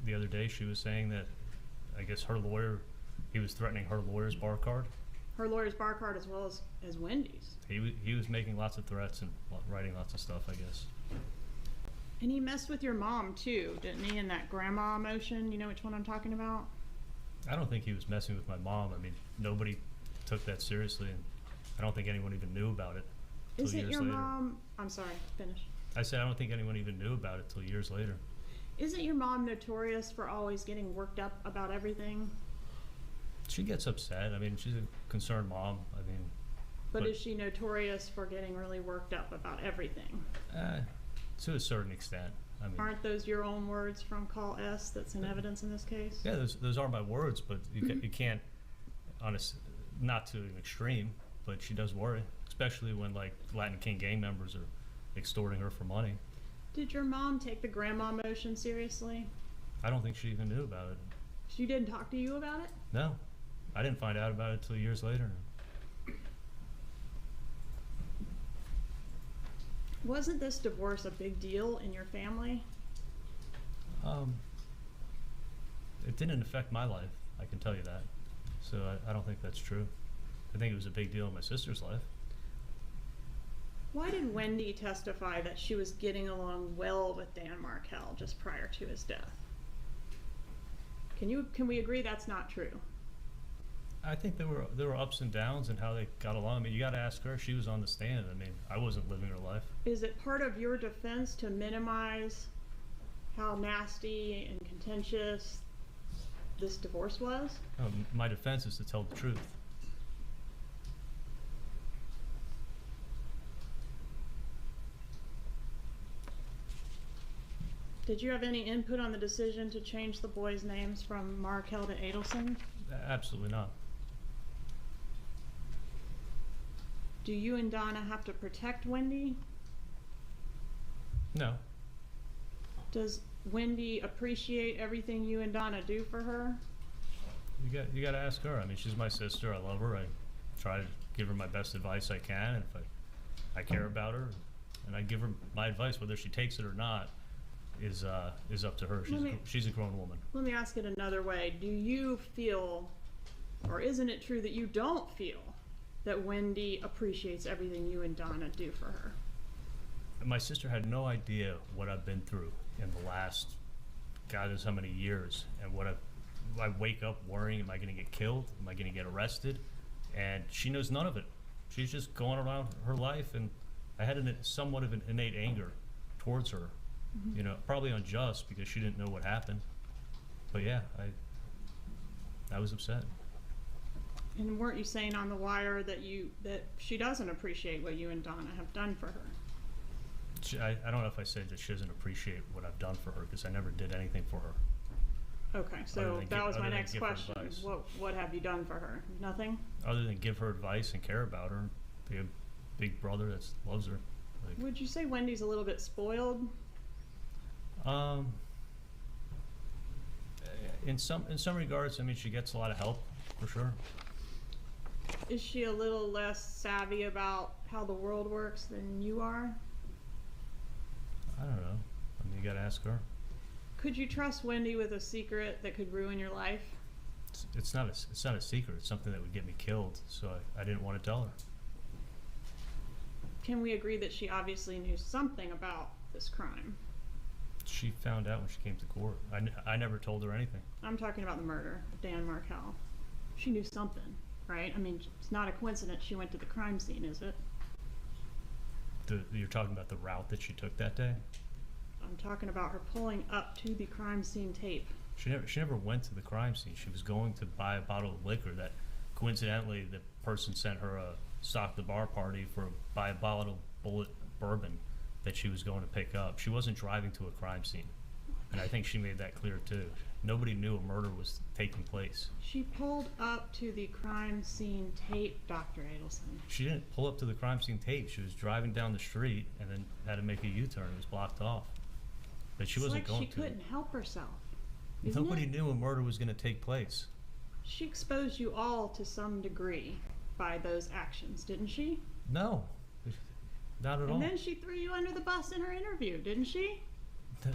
the other day she was saying that I guess her lawyer, he was threatening her lawyer's bar card. Her lawyer's bar card as well as Wendy's. He was making lots of threats and writing lots of stuff, I guess. And he messed with your mom too, didn't he, in that grandma motion? You know which one I'm talking about? I don't think he was messing with my mom. I mean, nobody took that seriously, and I don't think anyone even knew about it till Isn't years your later. mom, I'm sorry, finish. I said I don't think anyone even knew about it till years later. Isn't your mom notorious for always getting worked up about everything? She gets upset. I mean, she's a concerned mom. I mean, But is she notorious for getting really worked up about everything? to a certain extent. I mean, Aren't those your own words from Call S that's in evidence in this case? yeah, those are my words, but you can't, not to an extreme, but she does worry, especially when like Latin King gang members are extorting her for money. Did your mom take the grandma motion seriously? I don't think she even knew about it. She didn't talk to you about it? No, I didn't find out about it till years later. Wasn't this divorce a big deal in your family? It didn't affect my life, I can tell you that. So I don't think that's true. I think it was a big deal in my sister's life. Why did Wendy testify that she was getting along well with Dan Markel just prior to his death? Can we agree that's not true? I think there were ups and downs in how they got along. I mean, you got to ask her. She was on the stand. I mean, I wasn't living her life. Is it part of your defense to minimize how nasty and contentious this divorce was? My defense is to tell the truth. Did you have any input on the decision to change the boys' names from Markel to Adelson? Absolutely not. Do you and Donna have to protect Wendy? No. Does Wendy appreciate everything you and Donna do for her? You got to ask her. I mean, she's my sister. I love her. I try to give her my best advice I can. And if I care about her, and I give her my advice, whether she takes it or not, is up to her. She's a grown woman. Let me ask it another way. Do you feel, or isn't it true that you don't feel that Wendy appreciates everything you and Donna do for her? My sister had no idea what I've been through in the last God knows how many years, and what I wake up worrying, am I going to get killed? Am I going to get arrested? And she knows none of it. She's just going around her life, and I had somewhat of an innate anger towards her. Mm-hmm. You know, probably unjust because she didn't know what happened. But yeah, I was upset. And weren't you saying on the wire that she doesn't appreciate what you and Donna have done for her? I don't know if I said that she doesn't appreciate what I've done for her, because I never did anything for her. Okay, so that was my next question. Advice. What have you done for her? Nothing? Other than give her advice and care about her, be a big brother that loves her. Like, Would you say Wendy's a little bit spoiled? In some regards, I mean, she gets a lot of help, for sure. Is she a little less savvy about how the world works than you are? I don't know. I mean, you gotta ask her. Could you trust Wendy with a secret that could ruin your life? It's not a secret. It's something that would get me killed, so I didn't want to tell her. Can we agree that she obviously knew something about this crime? She found out when she came to court. I never told her anything. I'm talking about the murder of Dan Markel. She knew something, right? I mean, it's not a coincidence she went to the crime scene, is it? You're talking about the route that she took that day? I'm talking about her pulling up to the crime scene tape. She never went to the crime scene. She was going to buy a bottle of liquor that coincidentally the person sent her a stock the bar party for buy a bottle of bullet bourbon that she was going to pick up. She wasn't driving to a crime scene. And I think she made that clear too. Nobody knew a murder was taking place. She pulled up to the crime scene tape, Dr. Adelson. She didn't pull up to the crime scene tape. She was driving down the street and then had to make a U-turn. It was blocked off. But she wasn't going to. It's like she couldn't help herself. Nobody knew a murder was going to take place. She exposed you all to some degree by those actions, didn't she? No, not at all. And then she threw you under the bus in her interview, didn't she?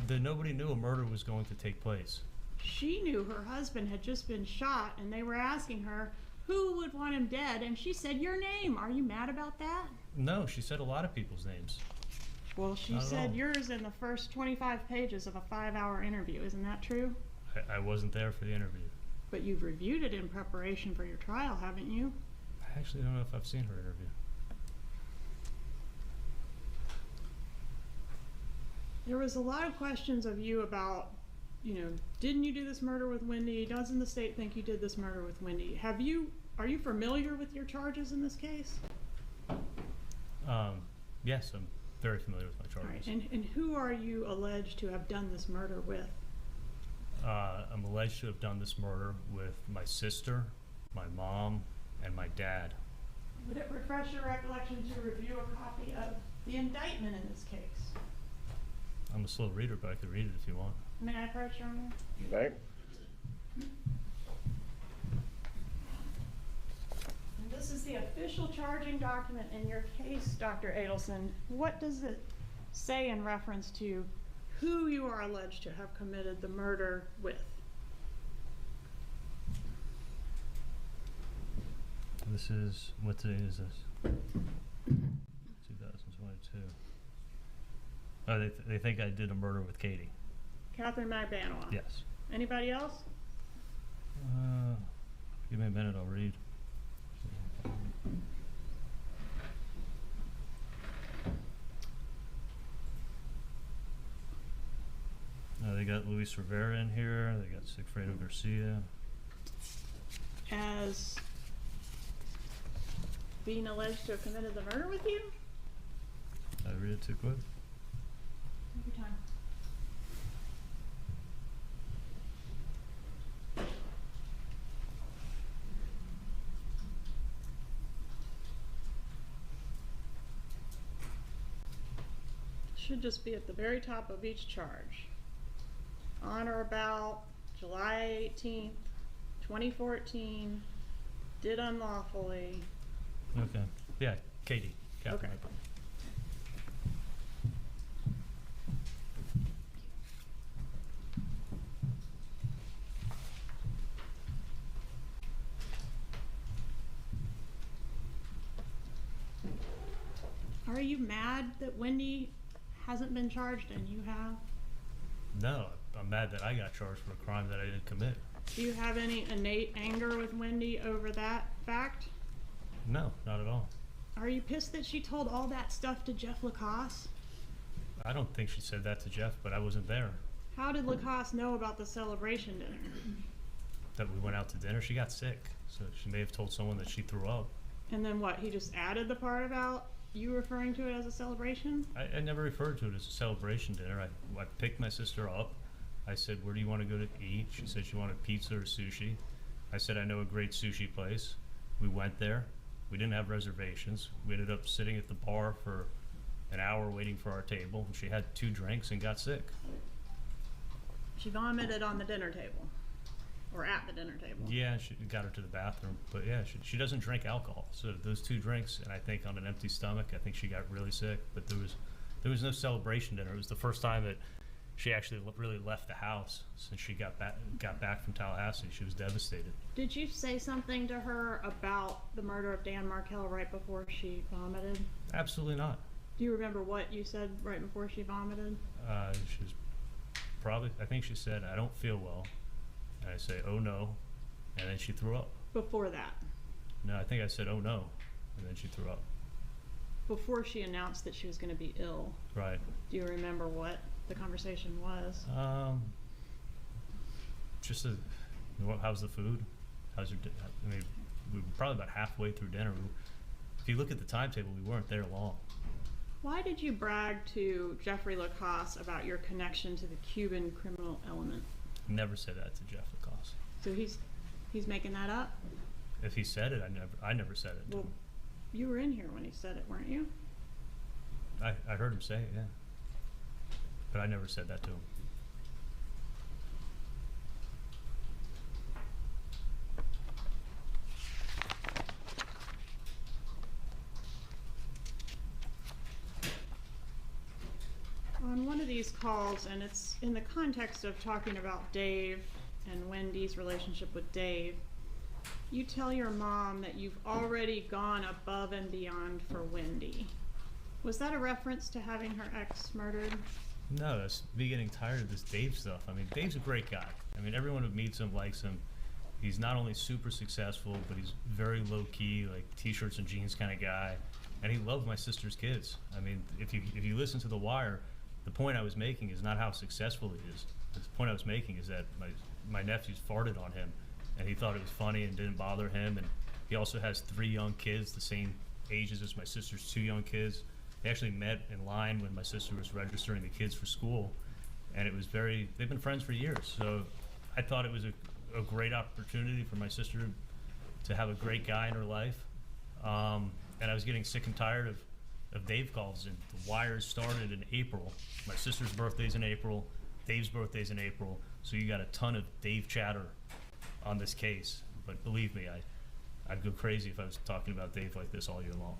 Nobody knew a murder was going to take place. She knew her husband had just been shot, and they were asking her who would want him dead, and she said your name. Are you mad about that? No, she said a lot of people's names. Well, she said yours in the first 25 pages of a 5-hour interview. Isn't that true? I wasn't there for the interview. But you've reviewed it in preparation for your trial, haven't you? I actually don't know if I've seen her interview. There was a lot of questions of you about, didn't you do this murder with Wendy? Doesn't the state think you did this murder with Wendy? Are you familiar with your charges in this case? Yes, I'm very familiar with my charges. All right. And who are you alleged to have done this murder with? I'm alleged to have done this murder with my sister, my mom, and my dad. Would it refresh your recollection to review a copy of the indictment in this case? I'm a slow reader, but I could read it if you want. May I approach, Your Honor? Okay. And this is the official charging document in your case, Dr. Adelson. What does it say in reference to who you are alleged to have committed the murder with? This is, what day is this? 2022. Oh, they think I did a murder with Katie. Katherine Magbanua. Yes. Anybody else? Give me a minute, I'll read. They got Luis Rivera in here. They got Sigfredo Garcia. As being alleged to have committed the murder with you? Did I read it too quick? Take your time. Should just be at the very top of each charge. On or about July 18th, 2014, did unlawfully. Okay. Yeah, Katie. Katherine Okay. Magbanua. Are you mad that Wendy hasn't been charged and you have? No, I'm mad that I got charged for a crime that I didn't commit. Do you have any innate anger with Wendy over that fact? No, not at all. Are you pissed that she told all that stuff to Jeff Lacoste? I don't think she said that to Jeff, but I wasn't there. How did Lacoste know about the celebration dinner? That we went out to dinner, she got sick, so she may have told someone that she threw up. And then what, he just added the part about you referring to it as a celebration? I never referred to it as a celebration dinner. I picked my sister up. I said, where do you want to go to eat? She said she wanted pizza or sushi. I said, I know a great sushi place. We went there. We didn't have reservations. We ended up sitting at the bar for an hour waiting for our table. She had 2 drinks and got sick. She vomited on the dinner table. Or at the dinner table. Yeah, she got her to the bathroom. But yeah, she doesn't drink alcohol. So those 2 drinks, and I think on an empty stomach, I think she got really sick. But there was no celebration dinner. It was the first time that she actually really left the house since she got back from Tallahassee. She was devastated. Did you say something to her about the murder of Dan Markel right before she vomited? Absolutely not. Do you remember what you said right before she vomited? She was I think she said, I don't feel well. And I say, oh no. And then she threw up. Before that? No, I think I said, oh no. And then she threw up. Before she announced that she was going to be ill. Right. Do you remember what the conversation was? Just how's the food? How's your I mean, we were probably about halfway through dinner. If you look at the timetable, we weren't there long. Why did you brag to Jeffrey Lacoste about your connection to the Cuban criminal element? Never said that to Jeff Lacoste. So he's making that up? If he said it, I never said it to Well, him. you were in here when he said it, weren't you? I heard him say it, yeah. But I never said that to him. On one of these calls, and it's in the context of talking about Dave and Wendy's relationship with Dave, you tell your mom that you've already gone above and beyond for Wendy. Was that a reference to having her ex murdered? No, that's me getting tired of this Dave stuff. I mean, Dave's a great guy. I mean, everyone who meets him likes him. He's not only super successful, but he's very low-key, like t-shirts and jeans kind of guy. And he loved my sister's kids. I mean, if you listen to The Wire, the point I was making is not how successful he is. The point I was making is that my nephews farted on him, and he thought it was funny and didn't bother him. And he also has 3 young kids, the same ages as my sister's 2 young kids. They actually met in line when my sister was registering the kids for school, and it was they've been friends for years. So I thought it was a great opportunity for my sister to have a great guy in her life. And I was getting sick and tired of Dave calls, and The Wire started in April. My sister's birthday's in April, Dave's birthday's in April, so you got a ton of Dave chatter on this case. But believe me, I'd go crazy if I was talking about Dave like this all year long.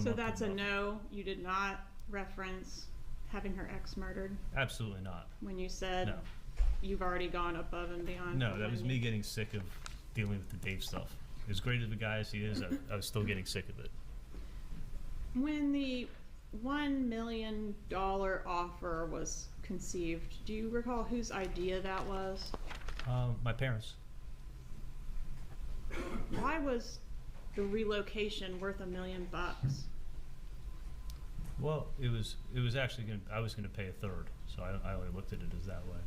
So that's a no, you did not reference having her ex murdered Absolutely not. when you said No. you've already gone above and beyond? No, for that was Wendy? me getting sick of dealing with the Dave stuff. As great of a guy as he is, I was still getting sick of it. When the $1 million offer was conceived, do you recall whose idea that was? My parents. Why was the relocation worth $1 million? Well, it was actually I was gonna pay a third, so I only looked at it as that way.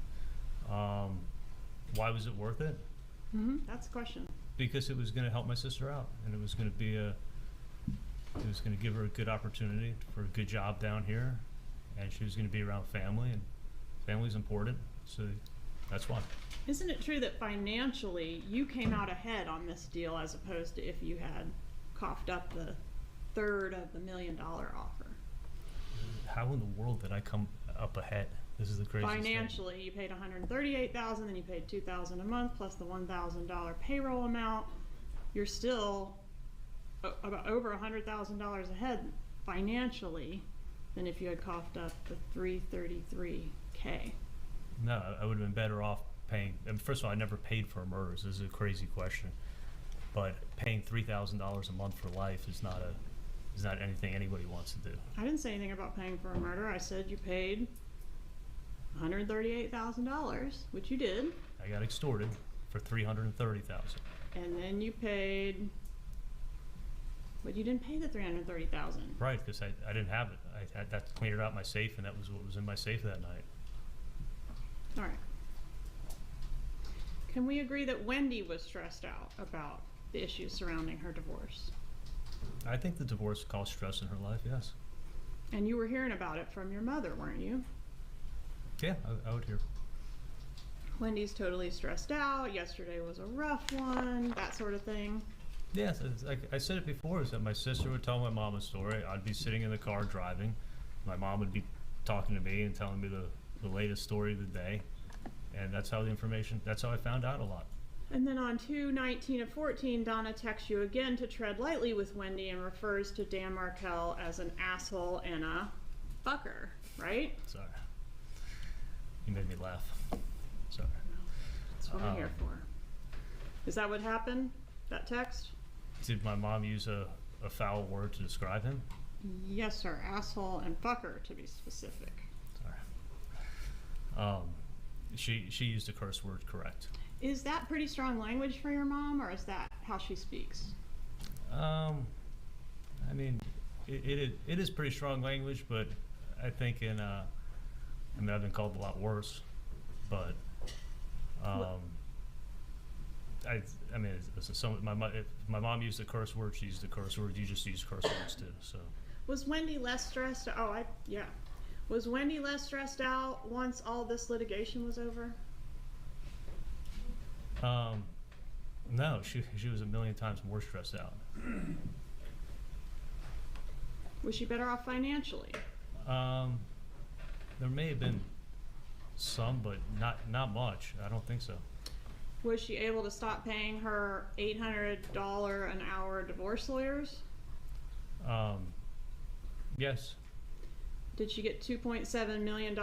Why was it worth it? Mm-hmm. That's the question. Because it was gonna help my sister out, and it was gonna give her a good opportunity for a good job down here, and she was gonna be around family, and family's important, so that's why. Isn't it true that financially you came out ahead on this deal as opposed to if you had coughed up the third of the $1 million offer? how in the world did I come up ahead? This is the craziest thing. Financially, you paid $138,000, then you paid $2,000 a month plus the $1,000 payroll amount. You're still about over $100,000 ahead financially than if you had coughed up the $333K. No, I would have been better off paying. And first of all, I never paid for murders. This is a crazy question, but paying $3,000 a month for life is not anything anybody wants to do. I didn't say anything about paying for a murder. I said you paid $138,000, which you did, I got extorted for $330,000. and then you paid. But you didn't pay the $330,000. Right, because I didn't have it. I had that cleared out my safe, and that was what was in my safe that night. All right. Can we agree that Wendy was stressed out about the issues surrounding her divorce? I think the divorce caused stress in her life, yes. And you were hearing about it from your mother, weren't you? Yeah, I would hear. Wendy's totally stressed out. Yesterday was a rough one, that sort of thing. Yes, like I said it before, is that my sister would tell my mom a story. I'd be sitting in the car driving. My mom would be talking to me and telling me the latest story of the day. And that's how I found out a lot. And then on 2/19 of 14, Donna texts you again to tread lightly with Wendy and refers to Dan Markel as an asshole and a fucker, right? Sorry. You made me laugh. Sorry. That's what I'm here for. Is that what happened? That text? Did my mom use a foul word to describe him? Yes, sir. Asshole and fucker, to be specific. Sorry. She used a curse word, correct. Is that pretty strong language for your mom, or is that how she speaks? I mean, it is pretty strong language, but I think I've been called a lot worse, but I mean, listen, if my mom used a curse word, she used a curse word. You just use curse words too. So. Was Wendy less stressed? Yeah. Was Wendy less stressed out once all this litigation was over? No, she was a million times more stressed out. Was she better off financially? There may have been some, but not much. I don't think so. Was she able to stop paying her $800 an hour divorce lawyers? Yes. Did she get $2.7 million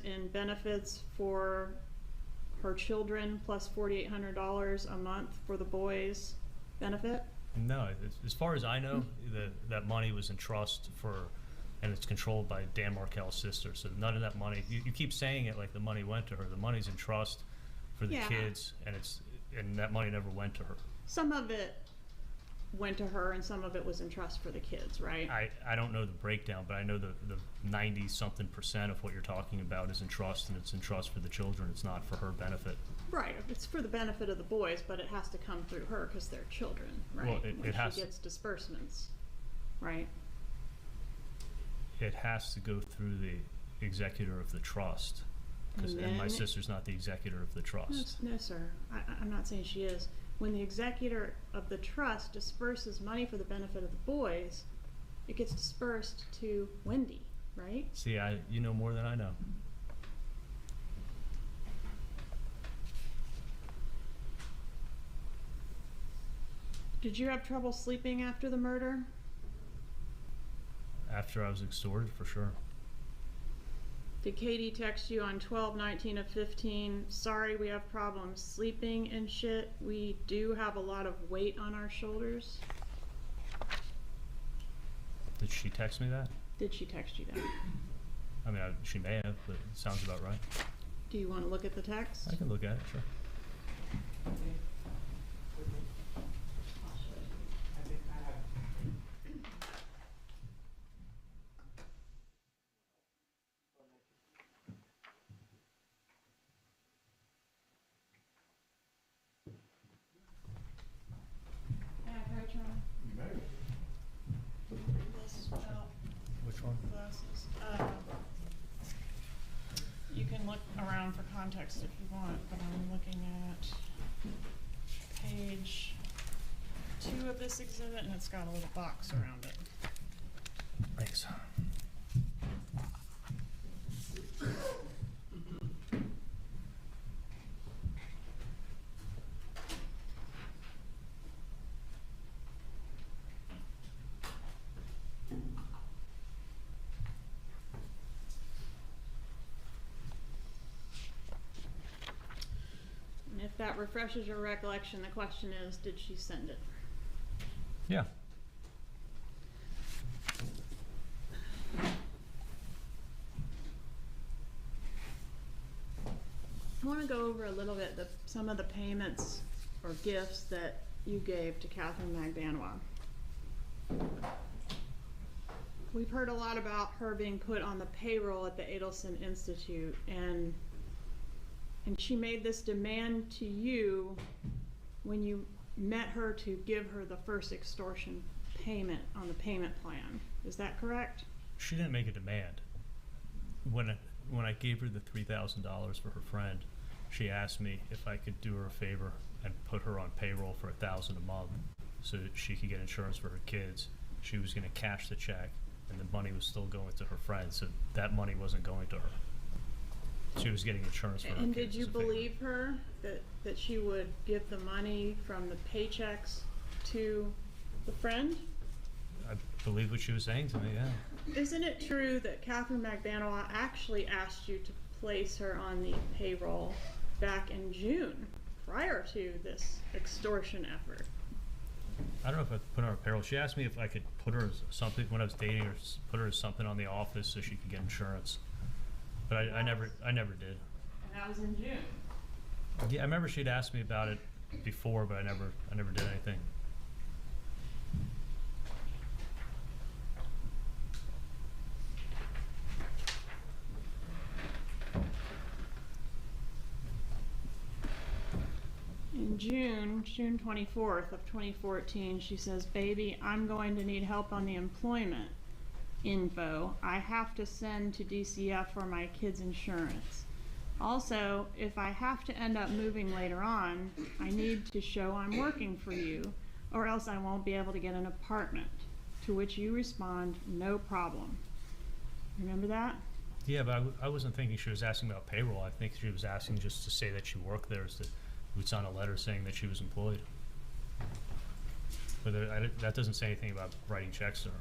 in benefits for her children plus $4,800 a month for the boys' benefit? No, as far as I know, that money was in trust and it's controlled by Dan Markel's sister. So none of that money. You keep saying it like the money went to her. The money's in trust for the kids, and that money never went to her. Some of it went to her, and some of it was in trust for the kids, right? I don't know the breakdown, but I know the 90-something% of what you're talking about is in trust, and it's in trust for the children. It's not for her benefit. Right. It's for the benefit of the boys, but it has to come through her because they're children, right? Well, she gets disbursements, right? It has to go through the executor of the trust, and my sister's not the executor of the trust. No, sir. I'm not saying she is. When the executor of the trust disperses money for the benefit of the boys, it gets dispersed to Wendy, right? See, you know more than I know. Did you have trouble sleeping after the murder? After I was extorted, for sure. Did Katie text you on 12/19 of 15? Sorry, we have problems sleeping and shit. We do have a lot of weight on our shoulders. Did she text me that? Did she text you that? I mean, she may have, but it sounds about right. Do you want to look at the text? I can look at it, sure. Which one? Glasses. You can look around for context if you want, but I'm looking at page 2 of this exhibit, and it's got a little box around it. Thanks. that refreshes your recollection, the question is, did she send it? Yeah. I want to go over a little bit some of the payments or gifts that you gave to Katherine Magbanua. We've heard a lot about her being put on the payroll at the Adelson Institute, and she made this demand to you when you met her to give her the first extortion payment on the payment plan. Is that correct? She didn't make a demand. When I gave her the $3,000 for her friend, she asked me if I could do her a favor and put her on payroll for $1,000 a month so that she could get insurance for her kids. She was going to cash the check, and the money was still going to her friend, so that money wasn't going to her. She was getting insurance for her kids. And did you as a favor. believe her that she would give the money from the paychecks to the friend? I believe what she was saying to me, yeah. Isn't it true that Katherine Magbanua actually asked you to place her on the payroll back in June, prior to this extortion effort? I don't know if I put her on payroll. She asked me if I could put her as something when I was dating her, put her as something on the office so she could get insurance. But I never did. And that was in June. Yeah, I remember she'd asked me about it before, but I never did anything. In June 24th of 2014, she says, "Baby, I'm going to need help on the employment info. I have to send to DCF for my kids' insurance. Also, if I have to end up moving later on, I need to show I'm working for you, or else I won't be able to get an apartment." To which you respond, "No problem." Remember that? Yeah, but I wasn't thinking she was asking about payroll. I think she was asking just to say that she worked there, so that we'd sign a letter saying that she was employed. But that doesn't say anything about writing checks to her.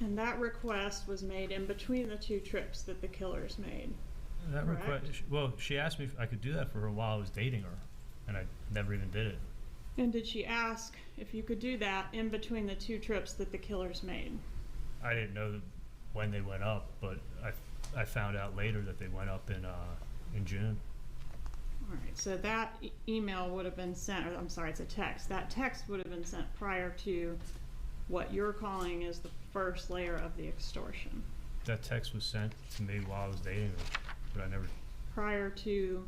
And that request was made in between the two trips that the killers made. That Correct. request, well, she asked me if I could do that for her while I was dating her, and I never even did it. And did she ask if you could do that in between the two trips that the killers made? I didn't know when they went up, but I found out later that they went up in June. All right, so that email would have been sent, or I'm sorry, it's a text. That text would have been sent prior to what you're calling is the first layer of the extortion. That text was sent to me while I was dating her, but I never. Prior to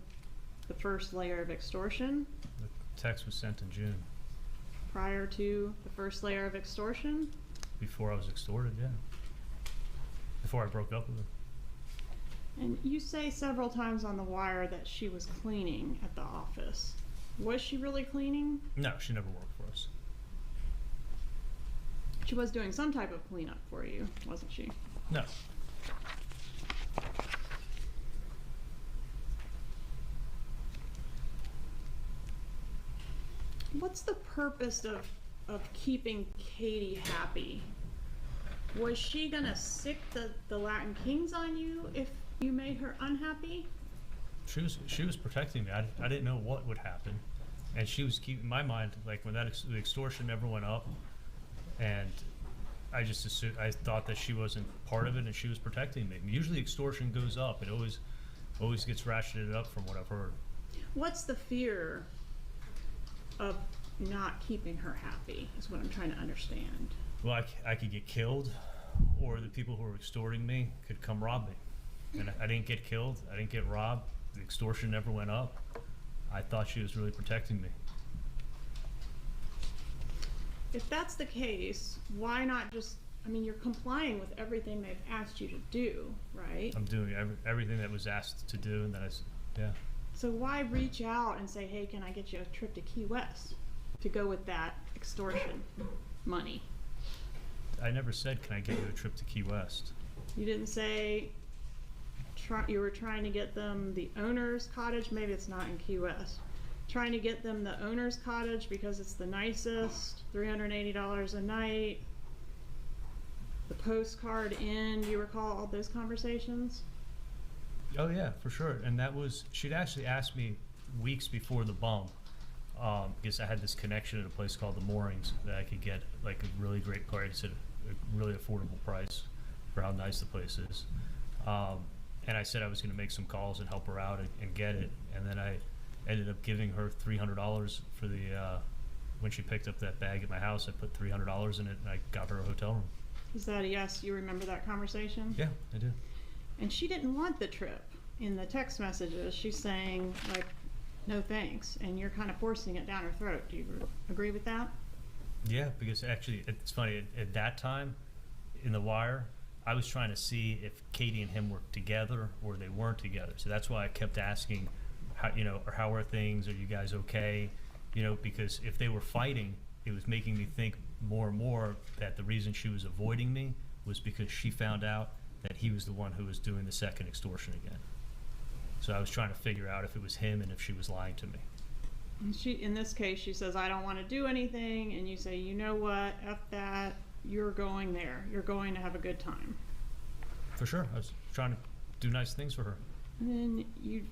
the first layer of extortion? The text was sent in June. Prior to the first layer of extortion? Before I was extorted, yeah. Before I broke up with her. And you say several times on the wire that she was cleaning at the office. Was she really cleaning? No, she never worked for us. She was doing some type of cleanup for you, wasn't she? No. What's the purpose of keeping Katie happy? Was she gonna sick the Latin Kings on you if you made her unhappy? She was protecting me. I didn't know what would happen, and she was keeping my mind like when the extortion never went up, and I just assumed, I thought that she wasn't part of it, and she was protecting me. Usually extortion goes up. It always gets ratcheted up from what I've heard. What's the fear of not keeping her happy is what I'm trying to understand. Well, I could get killed, or the people who were extorting me could come rob me. And I didn't get killed. I didn't get robbed. The extortion never went up. I thought she was really protecting me. If that's the case, why not just, I mean, you're complying with everything they've asked you to do, right? I'm doing everything that was asked to do, and yeah. So why reach out and say, hey, can I get you a trip to Key West to go with that extortion money? I never said, can I get you a trip to Key West? You didn't say you were trying to get them the owner's cottage. Maybe it's not in Key West. Trying to get them the owner's cottage because it's the nicest, $380 a night. The postcard inn. Do you recall all those conversations? Oh yeah, for sure. And she'd actually asked me weeks before the bump because I had this connection at a place called the Moorings that I could get like a really great price at a really affordable price for how nice the place is. And I said I was going to make some calls and help her out and get it. And then I ended up giving her $300 for the, when she picked up that bag at my house, I put $300 in it and I got her a hotel room. Is that a yes? You remember that conversation? Yeah, I did. And she didn't want the trip. In the text messages, she's saying, like, no thanks, and you're kind of forcing it down her throat. Do you agree with that? Yeah, because actually, it's funny, at that time, in The Wire, I was trying to see if Katie and him were together or they weren't together. So that's why I kept asking, how, you know, or how are things? Are you guys okay? You know, because if they were fighting, it was making me think more and more that the reason she was avoiding me was because she found out that he was the one who was doing the second extortion again. So I was trying to figure out if it was him and if she was lying to me. And she, in this case, she says, I don't want to do anything, and you say, you know what, F that, you're going there. You're going to have a good time. For sure, I was trying to do nice things for her. And then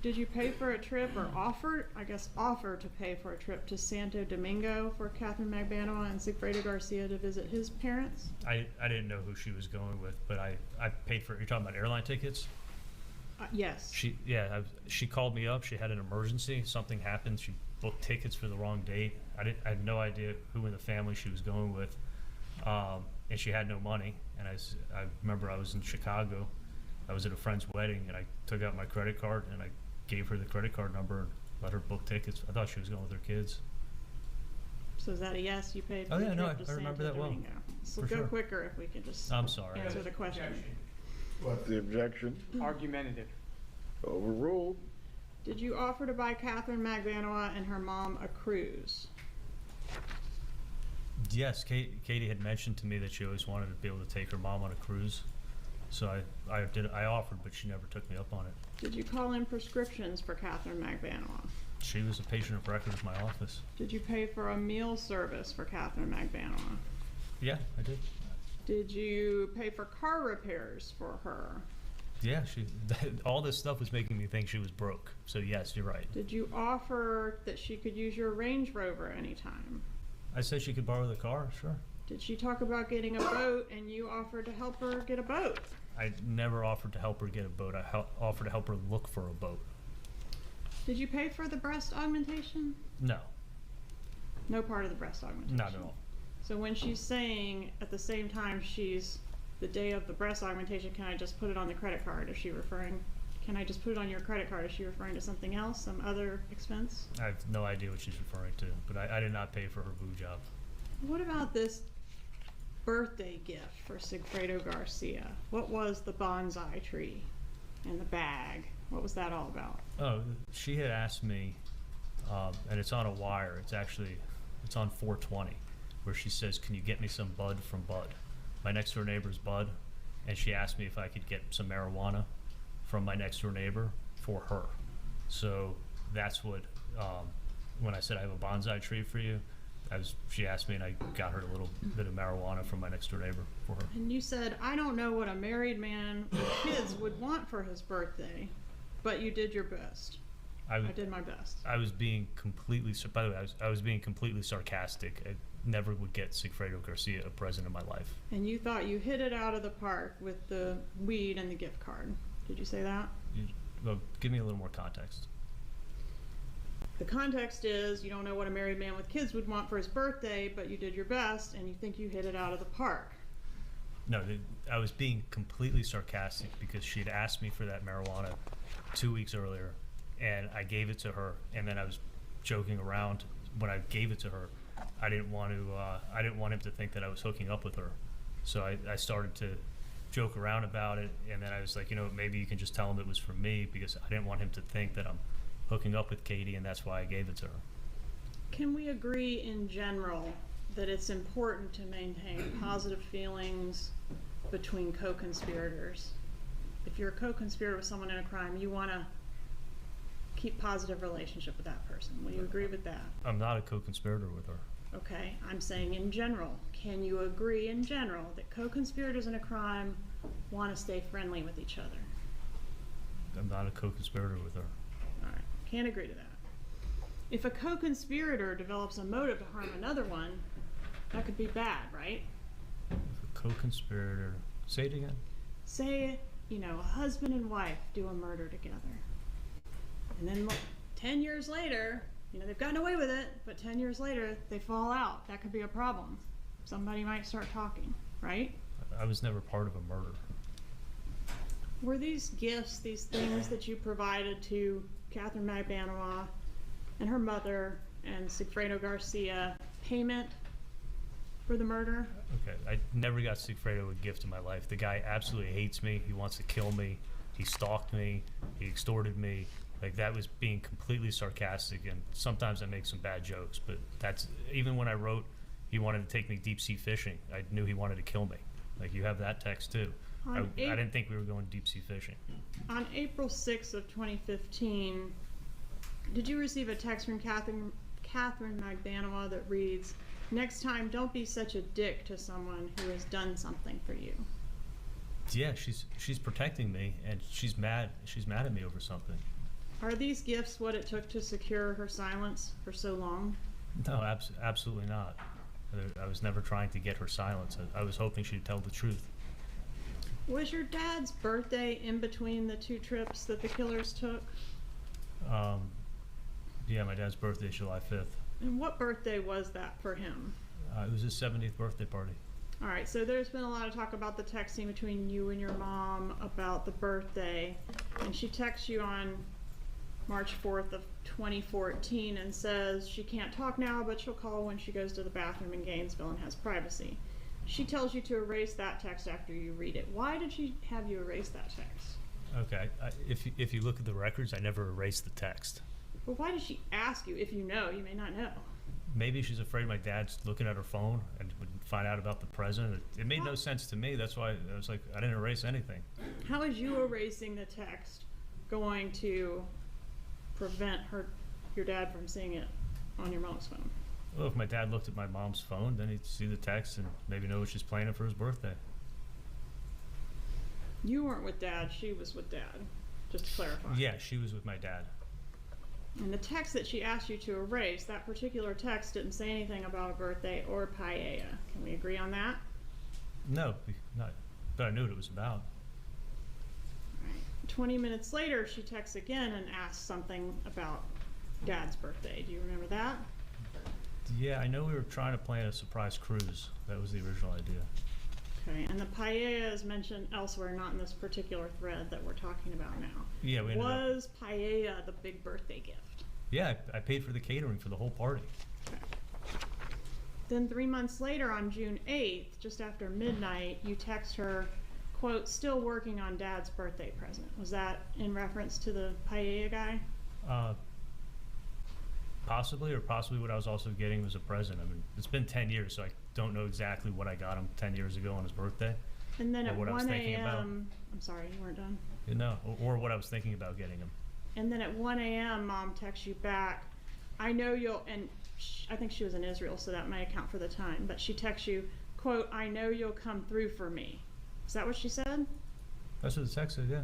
did you pay for a trip or offer to pay for a trip to Santo Domingo for Katherine Magbanua and Sigfredo Garcia to visit his parents? I didn't know who she was going with, but I paid for, you're talking about airline tickets? Yes. She called me up. She had an emergency. Something happened. She booked tickets for the wrong date. I had no idea who in the family she was going with, and she had no money. And I remember I was in Chicago. I was at a friend's wedding, and I took out my credit card and I gave her the credit card number and let her book tickets. I thought she was going with her kids. So is that a yes? You paid for Oh, the yeah, trip no, to I remember Santo that well. Domingo. So For go sure. quicker if we could just I'm sorry. answer the question. What's the objection? Argumentative. Overruled. Did you offer to buy Katherine Magbanua and her mom a cruise? Yes, Katie had mentioned to me that she always wanted to be able to take her mom on a cruise. So I offered, but she never took me up on it. Did you call in prescriptions for Katherine Magbanua? She was a patient of record at my office. Did you pay for a meal service for Katherine Magbanua? Yeah, I did. Did you pay for car repairs for her? Yeah, all this stuff was making me think she was broke. So yes, you're right. Did you offer that she could use your Range Rover anytime? I said she could borrow the car, sure. Did she talk about getting a boat and you offered to help her get a boat? I never offered to help her get a boat. I offered to help her look for a boat. Did you pay for the breast augmentation? No, No part of the breast augmentation. not at all. So when she's saying at the same time she's the day of the breast augmentation, can I just put it on the credit card? Is she referring, can I just put it on your credit card? Is she referring to something else, some other expense? I have no idea what she's referring to, but I did not pay for her boob job. What about this birthday gift for Sigfredo Garcia? What was the bonsai tree and the bag? What was that all about? Oh, she had asked me, and it's on a wire. It's on 420, where she says, "Can you get me some bud from Bud?" My next door neighbor's Bud, and she asked me if I could get some marijuana from my next door neighbor for her. So that's what, when I said I have a bonsai tree for you, she asked me, and I got her a little bit of marijuana from my next door neighbor for her. And you said, I don't know what a married man with kids would want for his birthday, but you did your best. I did my best. I was being completely, by the way, I was being completely sarcastic. I never would get Sigfredo Garcia a present in my life. And you thought you hit it out of the park with the weed and the gift card. Did you say that? Well, give me a little more context. The context is you don't know what a married man with kids would want for his birthday, but you did your best and you think you hit it out of the park. No, I was being completely sarcastic because she had asked me for that marijuana 2 weeks earlier, and I gave it to her, and then I was joking around when I gave it to her. I didn't want him to think that I was hooking up with her, so I started to joke around about it, and then I was like, maybe you can just tell him it was for me, because I didn't want him to think that I'm hooking up with Katie, and that's why I gave it to her. Can we agree in general that it's important to maintain positive feelings between co-conspirators? If you're a co-conspirator with someone in a crime, you want to keep positive relationship with that person. Will you agree with that? I'm not a co-conspirator with her. Okay, I'm saying in general. Can you agree in general that co-conspirators in a crime want to stay friendly with each other? I'm not a co-conspirator with her. All right, can't agree to that. If a co-conspirator develops a motive to harm another one, that could be bad, right? Co-conspirator. Say it again. Say, a husband and wife do a murder together. And then 10 years later, they've gotten away with it, but 10 years later, they fall out. That could be a problem. Somebody might start talking, right? I was never part of a murder. Were these gifts, these things that you provided to Katherine Magbanua and her mother and Sigfredo Garcia payment for the murder? Okay, I never got Sigfredo a gift in my life. The guy absolutely hates me. He wants to kill me. He stalked me. He extorted me. Like, that was being completely sarcastic, and sometimes I make some bad jokes, but that's, even when I wrote he wanted to take me deep sea fishing, I knew he wanted to kill me. Like, you have that text too. I didn't think we were going deep sea fishing. On April 6th of 2015, did you receive a text from Katherine Magbanua that reads, "Next time, don't be such a dick to someone who has done something for you"? Yeah, she's protecting me, and she's mad at me over something. Are these gifts what it took to secure her silence for so long? No, absolutely not. I was never trying to get her silence. I was hoping she'd tell the truth. Was your dad's birthday in between the two trips that the killers took? Yeah, my dad's birthday is July 5th. And what birthday was that for him? It was his 70th birthday party. All right, so there's been a lot of talk about the texting between you and your mom about the birthday, and she texts you on March 4th of 2014 and says she can't talk now, but she'll call when she goes to the bathroom in Gainesville and has privacy. She tells you to erase that text after you read it. Why did she have you erase that text? Okay, if you look at the records, I never erased the text. Well, why did she ask you? If you know, you may not know. Maybe she's afraid my dad's looking at her phone and would find out about the present. It made no sense to me. That's why I was like, I didn't erase anything. How is you erasing the text going to prevent your dad from seeing it on your mom's phone? Well, if my dad looked at my mom's phone, then he'd see the text and maybe know what she's planning for his birthday. You weren't with dad, she was with dad, just to clarify. Yeah, she was with my dad. And the text that she asked you to erase, that particular text didn't say anything about a birthday or paella. Can we agree on that? No, not, but I knew what it was about. 20 minutes later, she texts again and asks something about dad's birthday. Do you remember that? Yeah, I know we were trying to plan a surprise cruise. That was the original idea. Okay, and the paella is mentioned elsewhere, not in this particular thread that we're talking about now. Yeah, we ended up. Was paella the big birthday gift? Yeah, I paid for the catering for the whole party. Okay. Then 3 months later, on June 8th, just after midnight, you text her, quote, "still working on dad's birthday present." Was that in reference to the paella guy? Possibly what I was also getting was a present. I mean, it's been 10 years, so I don't know exactly what I got him 10 years ago on his birthday. And then or at what I was 1 thinking about. a.m., I'm sorry, you weren't done. No, or what I was thinking about getting him. And then at 1 a.m., mom texts you back, "I know you'll," and I think she was in Israel, so that may account for the time, but she texts you, quote, "I know you'll come through for me." Is that what she said? That's what the text said, yeah.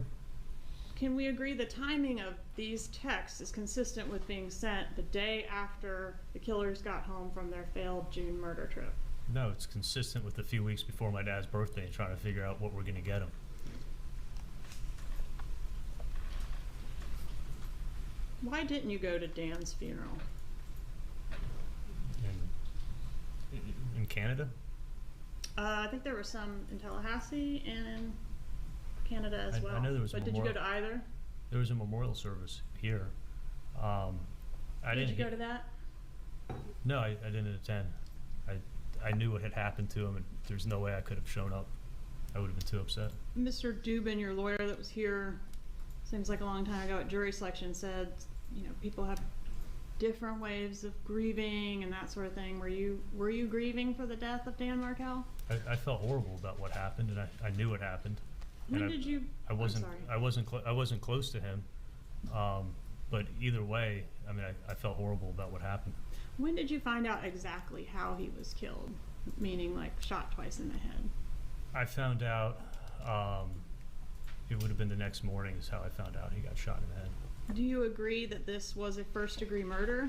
Can we agree the timing of these texts is consistent with being sent the day after the killers got home from their failed June murder trip? No, it's consistent with a few weeks before my dad's birthday and trying to figure out what we're going to get him. Why didn't you go to Dan's funeral? In Canada? I think there were some in Tallahassee and in Canada as well. I know there was a but did you go to either? There was a memorial service here. Did you go to that? No, I didn't attend. I knew what had happened to him, and there's no way I could have shown up. I would have been too upset. Mr. Dubin, your lawyer that was here, seems like a long time ago at jury selection, said, people have different ways of grieving and that sort of thing. Were you grieving for the death of Dan Markel? I felt horrible about what happened, and I knew what happened. When did you? I wasn't close to him, but either way, I mean, I felt horrible about what happened. When did you find out exactly how he was killed? Meaning, like, shot twice in the head. I found out. It would have been the next morning is how I found out he got shot in the head. Do you agree that this was a first-degree murder?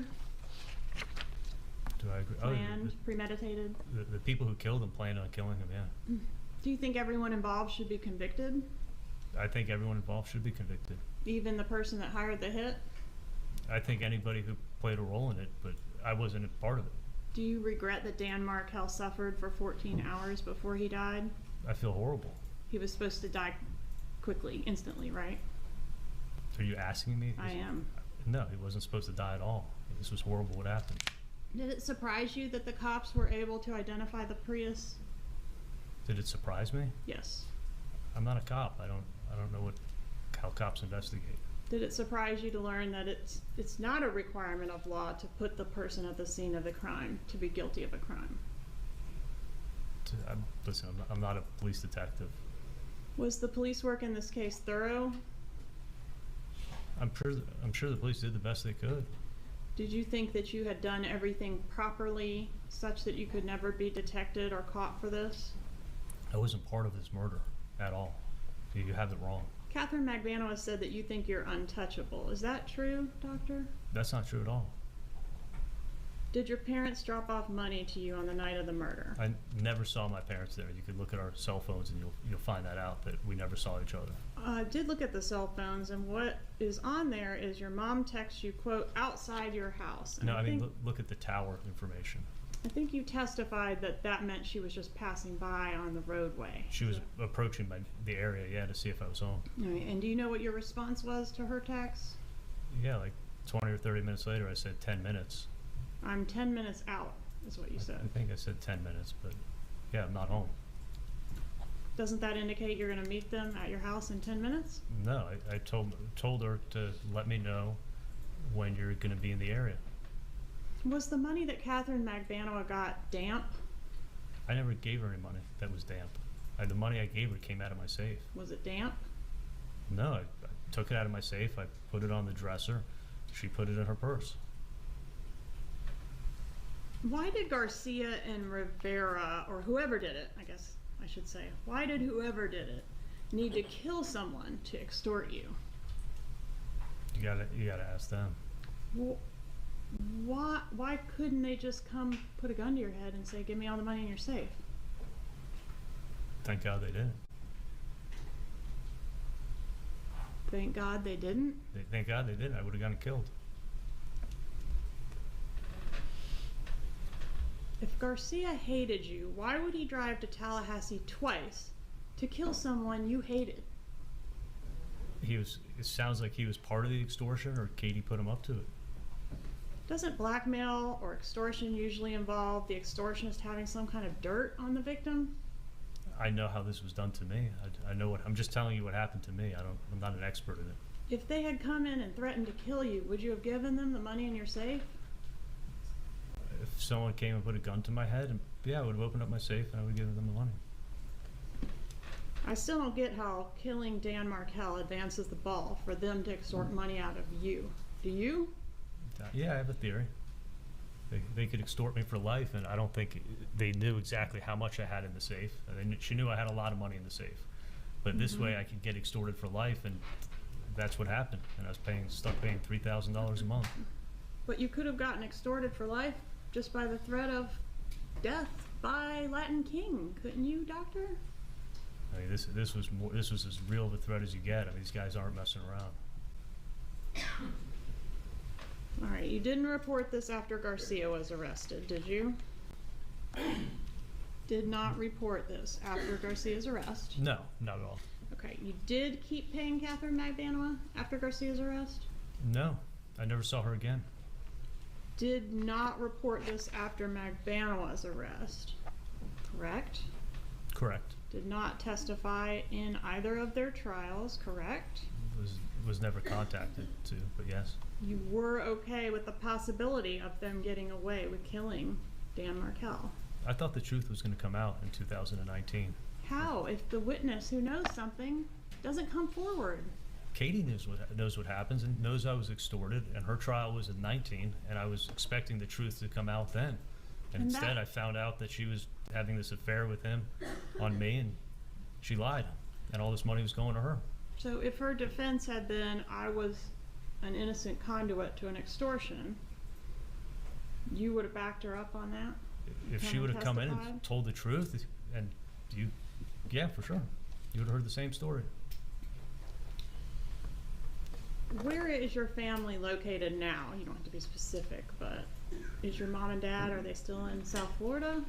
Do I agree? Planned, premeditated? The people who killed him planned on killing him, yeah. Do you think everyone involved should be convicted? I think everyone involved should be convicted. Even the person that hired the hit? I think anybody who played a role in it, but I wasn't a part of it. Do you regret that Dan Markel suffered for 14 hours before he died? I feel horrible. He was supposed to die quickly, instantly, right? Are you asking me? I am. No, he wasn't supposed to die at all. This was horrible what happened. Did it surprise you that the cops were able to identify the Prius? Did it surprise me? Yes. I'm not a cop. I don't know how cops investigate. Did it surprise you to learn that it's not a requirement of law to put the person at the scene of the crime to be guilty of a crime? Listen, I'm not a police detective. Was the police work in this case thorough? I'm sure the police did the best they could. Did you think that you had done everything properly such that you could never be detected or caught for this? I wasn't part of this murder at all. You have it wrong. Katherine Magbanua said that you think you're untouchable. Is that true, Doctor? That's not true at all. Did your parents drop off money to you on the night of the murder? I never saw my parents there. You could look at our cell phones and you'll find that out, that we never saw each other. I did look at the cell phones, and what is on there is your mom texts you, quote, outside your house. And No, I mean, look at the tower information. I think you testified that that meant she was just passing by on the roadway. She was approaching the area, yeah, to see if I was home. All right, and do you know what your response was to her text? Yeah, like 20 or 30 minutes later, I said 10 minutes. I'm 10 minutes out, is what you said. I think I said 10 minutes, but yeah, I'm not home. Doesn't that indicate you're going to meet them at your house in 10 minutes? No, I told her to let me know when you're going to be in the area. Was the money that Katherine Magbanua got damp? I never gave her any money that was damp. The money I gave her came out of my safe. Was it damp? No, I took it out of my safe. I put it on the dresser. She put it in her purse. Why did Garcia and Rivera, or whoever did it, I guess I should say, why did whoever did it need to kill someone to extort you? You gotta ask them. Well, why couldn't they just come put a gun to your head and say, give me all the money in your safe? Thank God they didn't. Thank God they didn't? Thank God they didn't. I would have gotten killed. If Garcia hated you, why would he drive to Tallahassee twice to kill someone you hated? It sounds like he was part of the extortion, or Katie put him up to it. Doesn't blackmail or extortion usually involve the extortionist having some kind of dirt on the victim? I know how this was done to me. I know what. I'm just telling you what happened to me. I'm not an expert in it. If they had come in and threatened to kill you, would you have given them the money in your safe? If someone came and put a gun to my head, and yeah, I would have opened up my safe and I would have given them the money. I still don't get how killing Dan Markel advances the ball for them to extort money out of you. Do you? Yeah, I have a theory. They could extort me for life, and I don't think they knew exactly how much I had in the safe. She knew I had a lot of money in the safe. But this way I could get extorted for life, and that's what happened. And I was stuck paying $3,000 a month. But you could have gotten extorted for life just by the threat of death by Latin King, couldn't you, Doctor? I mean, this was as real of a threat as you get. I mean, these guys aren't messing around. All right, you didn't report this after Garcia was arrested, did you? Did not report this after Garcia's arrest? No, not at all. Okay, you did keep paying Katherine Magbanua after Garcia's arrest? No, I never saw her again. Did not report this after Magbanua's arrest, correct? Correct. Did not testify in either of their trials, correct? Was never contacted to, but yes. You were okay with the possibility of them getting away with killing Dan Markel. I thought the truth was going to come out in 2019. How, if the witness who knows something doesn't come forward? Katie knows what happens and knows I was extorted, and her trial was in 19, and I was expecting the truth to come out then. And instead, I found out that she was having this affair with him on me, and she lied, and all this money was going to her. So if her defense had been, I was an innocent conduit to an extortion, You would have backed her up on that? If Come she and would have come in and testified? told the truth, and you, yeah, for sure, you would have heard the same story. Where is your family located now? You don't have to be specific, but is your mom and dad, are they still in South Florida?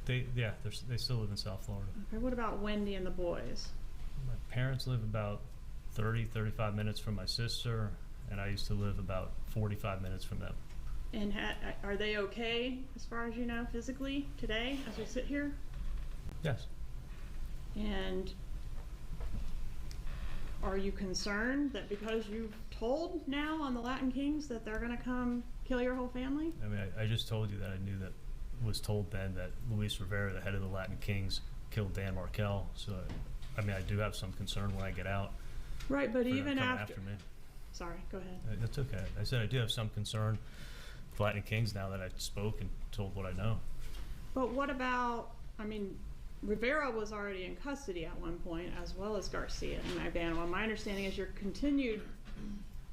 They still live in South Florida. Okay, what about Wendy and the boys? My parents live about 35 minutes from my sister, and I used to live about 45 minutes from them. And are they okay, as far as you know, physically, today, as we sit here? Yes. And are you concerned that because you've told now on the Latin Kings that they're gonna come kill your whole family? I mean, I just told you that I knew that, was told then that Luis Rivera, the head of the Latin Kings, killed Dan Markel. So, I mean, I do have some concern when I get out. Right, but for them even coming after, me. sorry, go ahead. That's okay. I said I do have some concern with Latin Kings now that I spoke and told what I know. But what about, I mean, Rivera was already in custody at one point, as well as Garcia and Magbanua. My understanding is your continued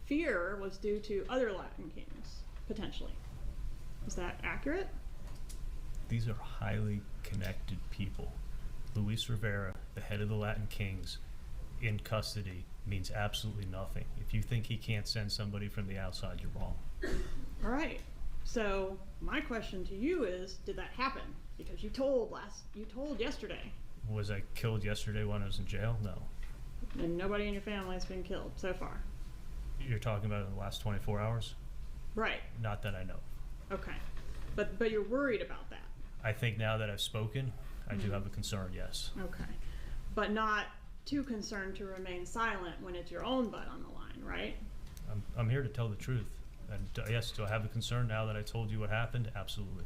fear was due to other Latin Kings, potentially. Is that accurate? These are highly connected people. Luis Rivera, the head of the Latin Kings, in custody means absolutely nothing. If you think he can't send somebody from the outside, you're wrong. All right. So my question to you is, did that happen? Because you told yesterday, Was I killed yesterday when I was in jail? No. and nobody in your family has been killed so far. You're talking about in the last 24 hours? Right. Not that I know. Okay. But you're worried about that. I think now that I've spoken, I do have a concern, yes. Okay. But not too concerned to remain silent when it's your own butt on the line, right? I'm here to tell the truth. And yes, do I have a concern now that I told you what happened? Absolutely.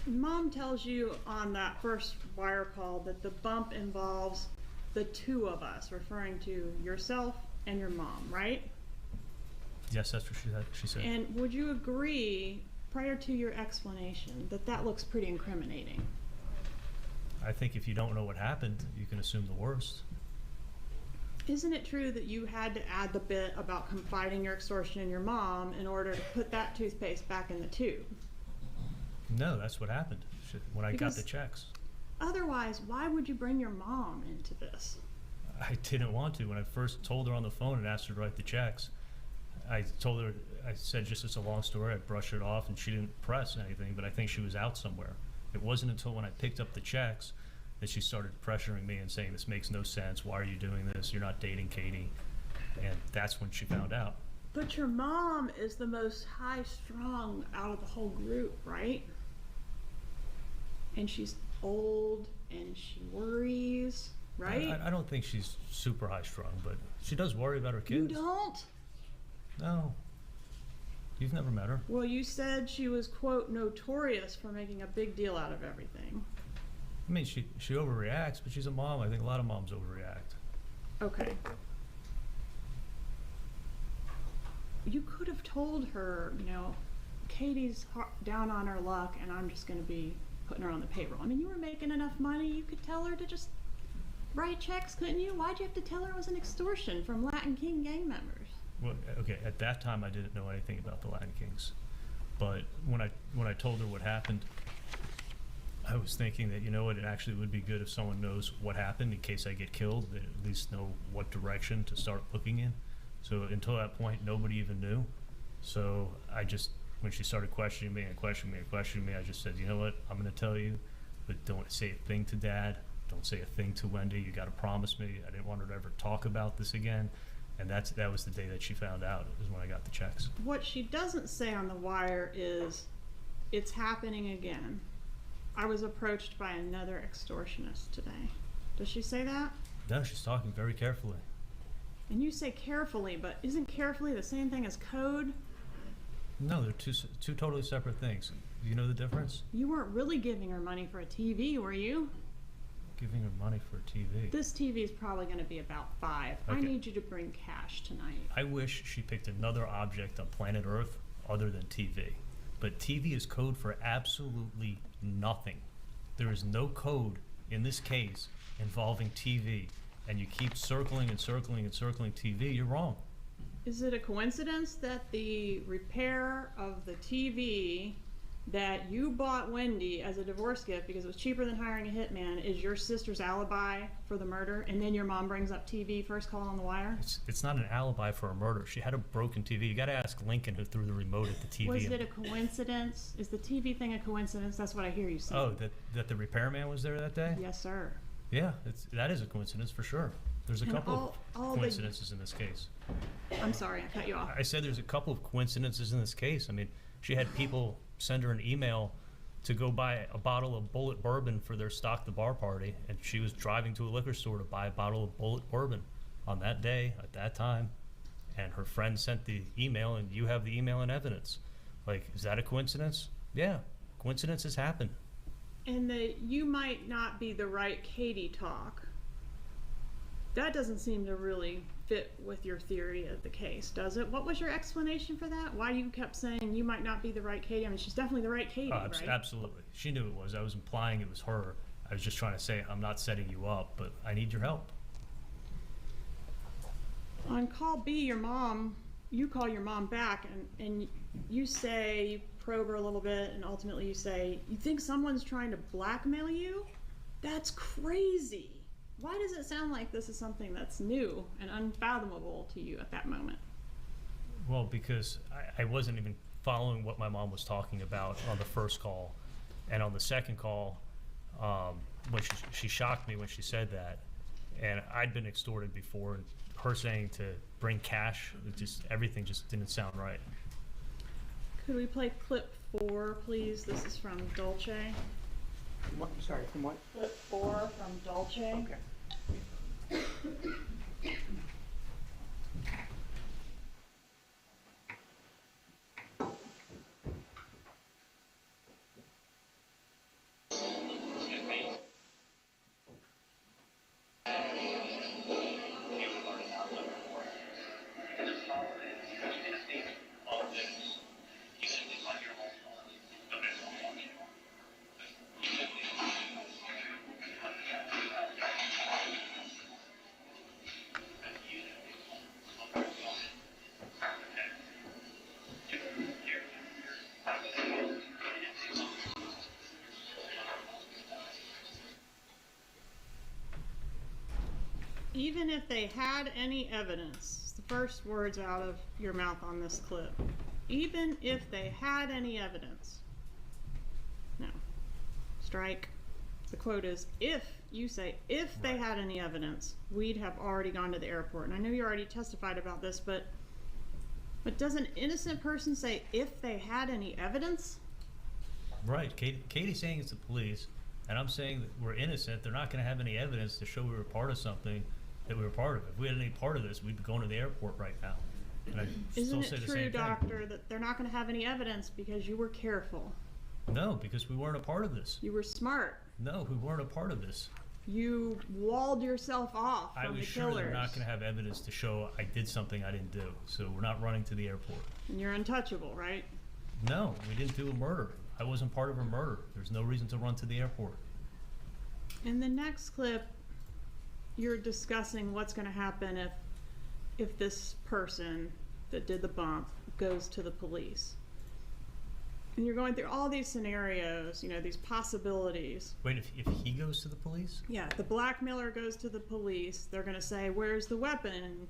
Mom tells you on that first wire call that the bump involves the two of us, referring to yourself and your mom, right? Yes, that's what she said. And would you agree, prior to your explanation, that that looks pretty incriminating? I think if you don't know what happened, you can assume the worst. Isn't it true that you had to add the bit about confiding your extortion in your mom in order to put that toothpaste back in the tube? No, that's what happened when I got Because- the checks. Otherwise, why would you bring your mom into this? I didn't want to. When I first told her on the phone and asked her to write the checks, I told her, I said, just it's a long story, I'd brush it off, and she didn't press anything, but I think she was out somewhere. It wasn't until when I picked up the checks that she started pressuring me and saying, this makes no sense, why are you doing this, you're not dating Katie, and that's when she found out. But your mom is the most high-strung out of the whole group, right? And she's old, and she worries, right? I don't think she's super high-strung, but she does worry about her You kids. don't? No. You've never met her. Well, you said she was, quote, notorious for making a big deal out of everything. I mean, she overreacts, but she's a mom. I think a lot of moms overreact. Okay. You could have told her, you know, Katie's down on her luck and I'm just going to be putting her on the payroll. I mean, you were making enough money, you could tell her to just write checks, couldn't you? Why'd you have to tell her it was an extortion from Latin King gang members? Well, okay, at that time I didn't know anything about the Latin Kings. But when I told her what happened, I was thinking that, you know what, it actually would be good if someone knows what happened in case I get killed, they at least know what direction to start looking in. So until that point, nobody even knew. So I just, when she started questioning me, I just said, you know what, I'm gonna tell you, but don't say a thing to Dad, don't say a thing to Wendy, you gotta promise me. I didn't want her to ever talk about this again. And that was the day that she found out, is when I got the checks. What she doesn't say on the wire is, it's happening again. I was approached by another extortionist today. Does she say that? No, she's talking very carefully. And you say carefully, but isn't carefully the same thing as code? No, they're two totally separate things. Do you know the difference? You weren't really giving her money for a TV, were you? Giving her money for a TV. This TV is probably going to be about $5. I Okay. need you to bring cash tonight. I wish she picked another object on planet Earth other than TV. But TV is code for absolutely nothing. There is no code in this case involving TV, and you keep circling and circling and circling TV, you're wrong. Is it a coincidence that the repair of the TV that you bought Wendy as a divorce gift because it was cheaper than hiring a hitman is your sister's alibi for the murder, and then your mom brings up TV first call on the wire? It's not an alibi for a murder. She had a broken TV. You got to ask Lincoln who threw the remote at the TV. Was it a coincidence? Is the TV thing a coincidence? That's what I hear you say. Oh, that the repairman was there that day? Yes, sir. Yeah, that is a coincidence for sure. There's a And couple all of coincidences in this case. I'm sorry, I cut you off. I said there's a couple of coincidences in this case. I mean, she had people send her an email to go buy a bottle of Bullet bourbon for their Stock the Bar party, and she was driving to a liquor store to buy a bottle of Bullet bourbon on that day at that time, and her friend sent the email, and you have the email and evidence. Like, is that a coincidence? Yeah, coincidences happen. And the you might not be the right Katie talk, that doesn't seem to really fit with your theory of the case, does it? What was your explanation for that? Why you kept saying you might not be the right Katie? I mean, she's definitely the right Katie, right? Absolutely. She knew it was. I was implying it was her. I was just trying to say I'm not setting you up, but I need your help. On call B, you call your mom back and you say, you probe her a little bit, and ultimately you say, you think someone's trying to blackmail you? That's crazy. Why does it sound like this is something that's new and unfathomable to you at that moment? Well, because I wasn't even following what my mom was talking about on the first call. And on the second call, when she shocked me when she said that. And I'd been extorted before, and her saying to bring cash, everything just didn't sound right. Could we play clip 4, please? This is from Dolce. What, sorry, from what? Clip 4 from Dolce. Okay. Even if they had any evidence, the first words out of your mouth on this clip, even if they had any evidence. No. Strike. The quote is, if you say, if they had any evidence, we'd have already gone to the airport. And I know you already testified about this, but does an innocent person say, if they had any evidence? Right. Katie's saying it's the police, and I'm saying that we're innocent. They're not going to have any evidence to show we were part of something that we were part of. If we had any part of this, we'd be going to the airport right now. And I Isn't still say it the true, same doctor, that they're not going to have any evidence because you were careful? No, because we weren't a part of this. You were smart. No, we weren't a part of this. You walled yourself off from I was the sure killers. they're not going to have evidence to show I did something I didn't do. So we're not running to the airport. And you're untouchable, right? No, we didn't do a murder. I wasn't part of a murder. There's no reason to run to the airport. In the next clip, you're discussing what's going to happen if this person that did the bump goes to the police. And you're going through all these scenarios, these possibilities. Wait, if he goes to the police? Yeah, the blackmailer goes to the police. They're going to say, where's the weapon?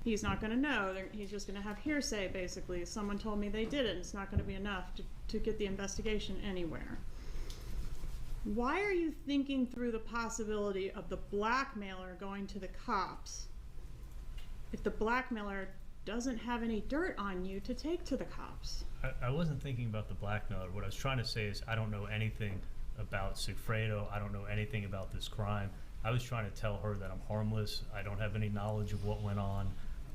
He's not going to know. He's just going to have hearsay, basically. Someone told me they did it, and it's not going to be enough to get the investigation anywhere. Why are you thinking through the possibility of the blackmailer going to the cops if the blackmailer doesn't have any dirt on you to take to the cops? I wasn't thinking about the blackmailer. What I was trying to say is I don't know anything about Sigfredo. I don't know anything about this crime. I was trying to tell her that I'm harmless. I don't have any knowledge of what went on.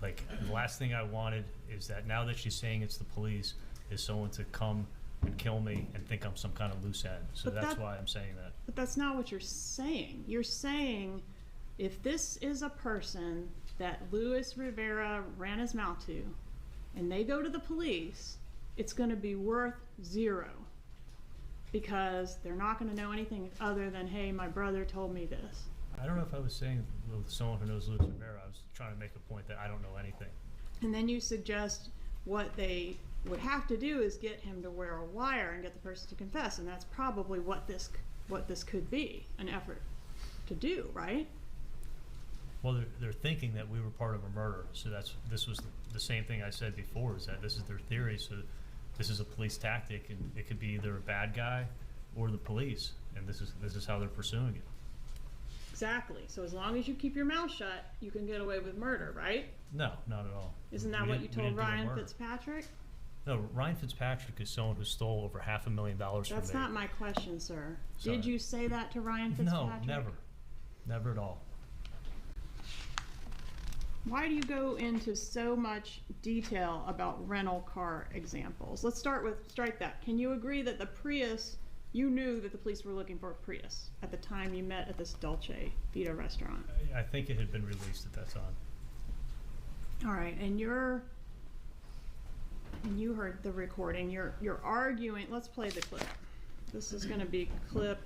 Like, the last thing I wanted is that now that she's saying it's the police, is someone to come and kill me and think I'm some kind of loose end. So that's why I'm saying that. But that's not what you're saying. You're saying if this is a person that Luis Rivera ran his mouth to, and they go to the police, it's going to be worth 0. Because they're not going to know anything other than, hey, my brother told me this. I don't know if I was saying with someone who knows Luis Rivera. I was trying to make a point that I don't know anything. And then you suggest what they would have to do is get him to wear a wire and get the person to confess, and that's probably what this could be, an effort to do, right? Well, they're thinking that we were part of a murder, so this was the same thing I said before, is that this is their theory, so this is a police tactic, and it could be either a bad guy or the police, and this is how they're pursuing it. Exactly. So as long as you keep your mouth shut, you can get away with murder, right? No, not at all. Isn't that We what you didn't- we told didn't do a Ryan murder. Fitzpatrick? No, Ryan Fitzpatrick is someone who stole over $500,000 from me. That's not my question, sir. Sorry. Did you say that to Ryan No, Fitzpatrick? never. Never at all. Why do you go into so much detail about rental car examples? Let's strike that. Can you agree that the Prius, you knew that the police were looking for a Prius at the time you met at this Dolce Vita restaurant? I think it had been released at that time. All right, and you heard the recording. You're arguing. Let's play the clip. This is going to be clip.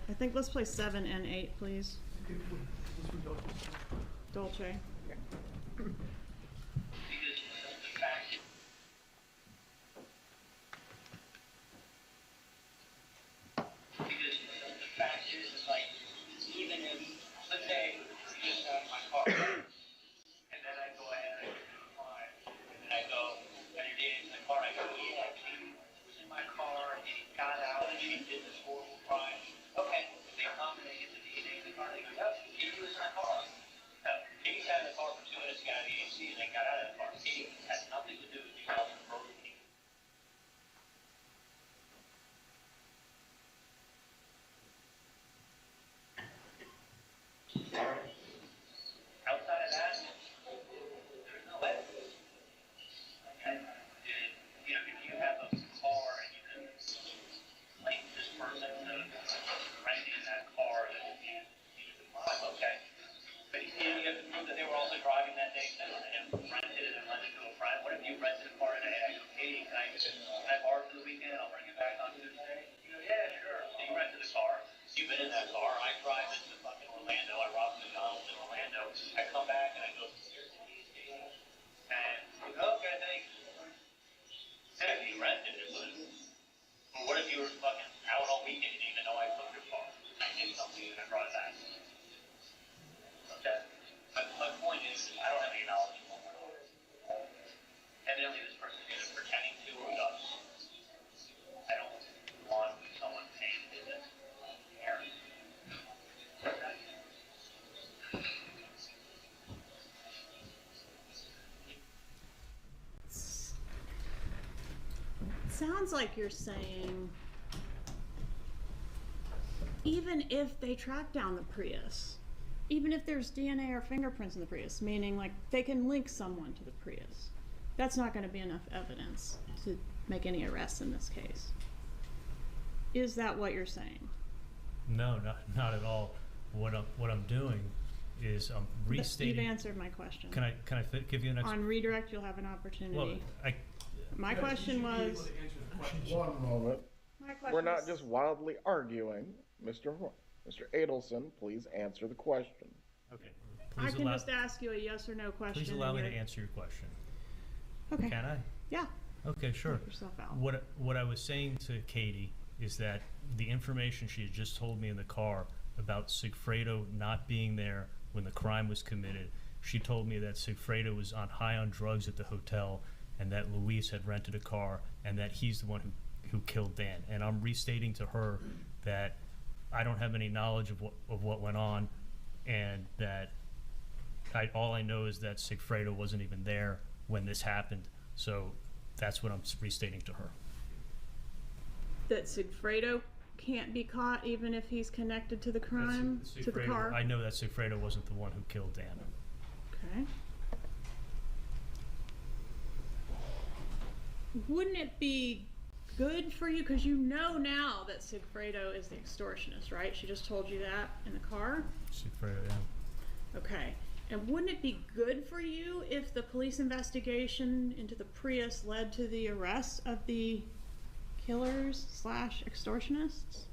I think let's play 7 and 8, please. Dolce. Because the fact is like, even if, let's say, you just got in my car, and then I go ahead and I get in line, and then I go, and you're getting in the car, I go, yeah, Katie was in my car, and she got out, and she did this horrible crime. Okay, if they come and they get the DNA in the car, they go, yep, Katie was in my car. No, Katie sat in the car for 2 minutes, got out of the AC, and then got out of the car. Katie had nothing to do with the other murder. Outside of that, there's no evidence. Okay? You know, if you have a car and you can link this person to renting that car that you drive, okay. But you have to prove that they were also driving that day too, and rented it and lent it to a friend. What if you rented a car and I go, Katie, can I borrow for the weekend? I'll bring it back on Tuesday. You go, yeah, sure. So you rented a car. You've been in that car. I drive into fucking Orlando. I rob McDonald's in Orlando. I come back and I go, here's the keys, Katie. And you go, okay, thanks. Yeah, you rented it, but what if you were fucking out all weekend and you didn't even know I took your car? I did something and I brought it back. Okay? My point is, I don't have any knowledge of what went on. Evidently, this person is either pretending to or does. I don't want someone paying business. Sounds like you're saying even if they track down the Prius, even if there's DNA or fingerprints in the Prius, meaning like they can link someone to the Prius, that's not going to be enough evidence to make any arrests in this case. Is that what you're saying? No, not at all. What I'm doing is I'm restating. You've answered my question. Can I give you an On redirect, you'll have an opportunity. Well, My question was. One moment. My question We're not was- just wildly arguing. Mr. Adelson, please answer the question. okay. I Please can allow, just ask you a yes or no question. please allow and me to you're- answer your question. Okay. Can I? Yeah. Okay, sure. Help yourself out. What I was saying to Katie is that the information she had just told me in the car about Sigfredo not being there when the crime was committed, she told me that Sigfredo was high on drugs at the hotel and that Luis had rented a car and that he's the one who killed Dan. And I'm restating to her that I don't have any knowledge of what went on, and that all I know is that Sigfredo wasn't even there when this happened. So that's what I'm restating to her. That Sigfredo can't be caught even if he's connected to the crime, to the car? I know that Sigfredo wasn't the one who killed Dan. Okay. Wouldn't it be good for you, because you know now that Sigfredo is the extortionist, right? She just told you that in the car? Sigfredo, yeah. Okay. And wouldn't it be good for you if the police investigation into the Prius led to the arrest of the killers / extortionists?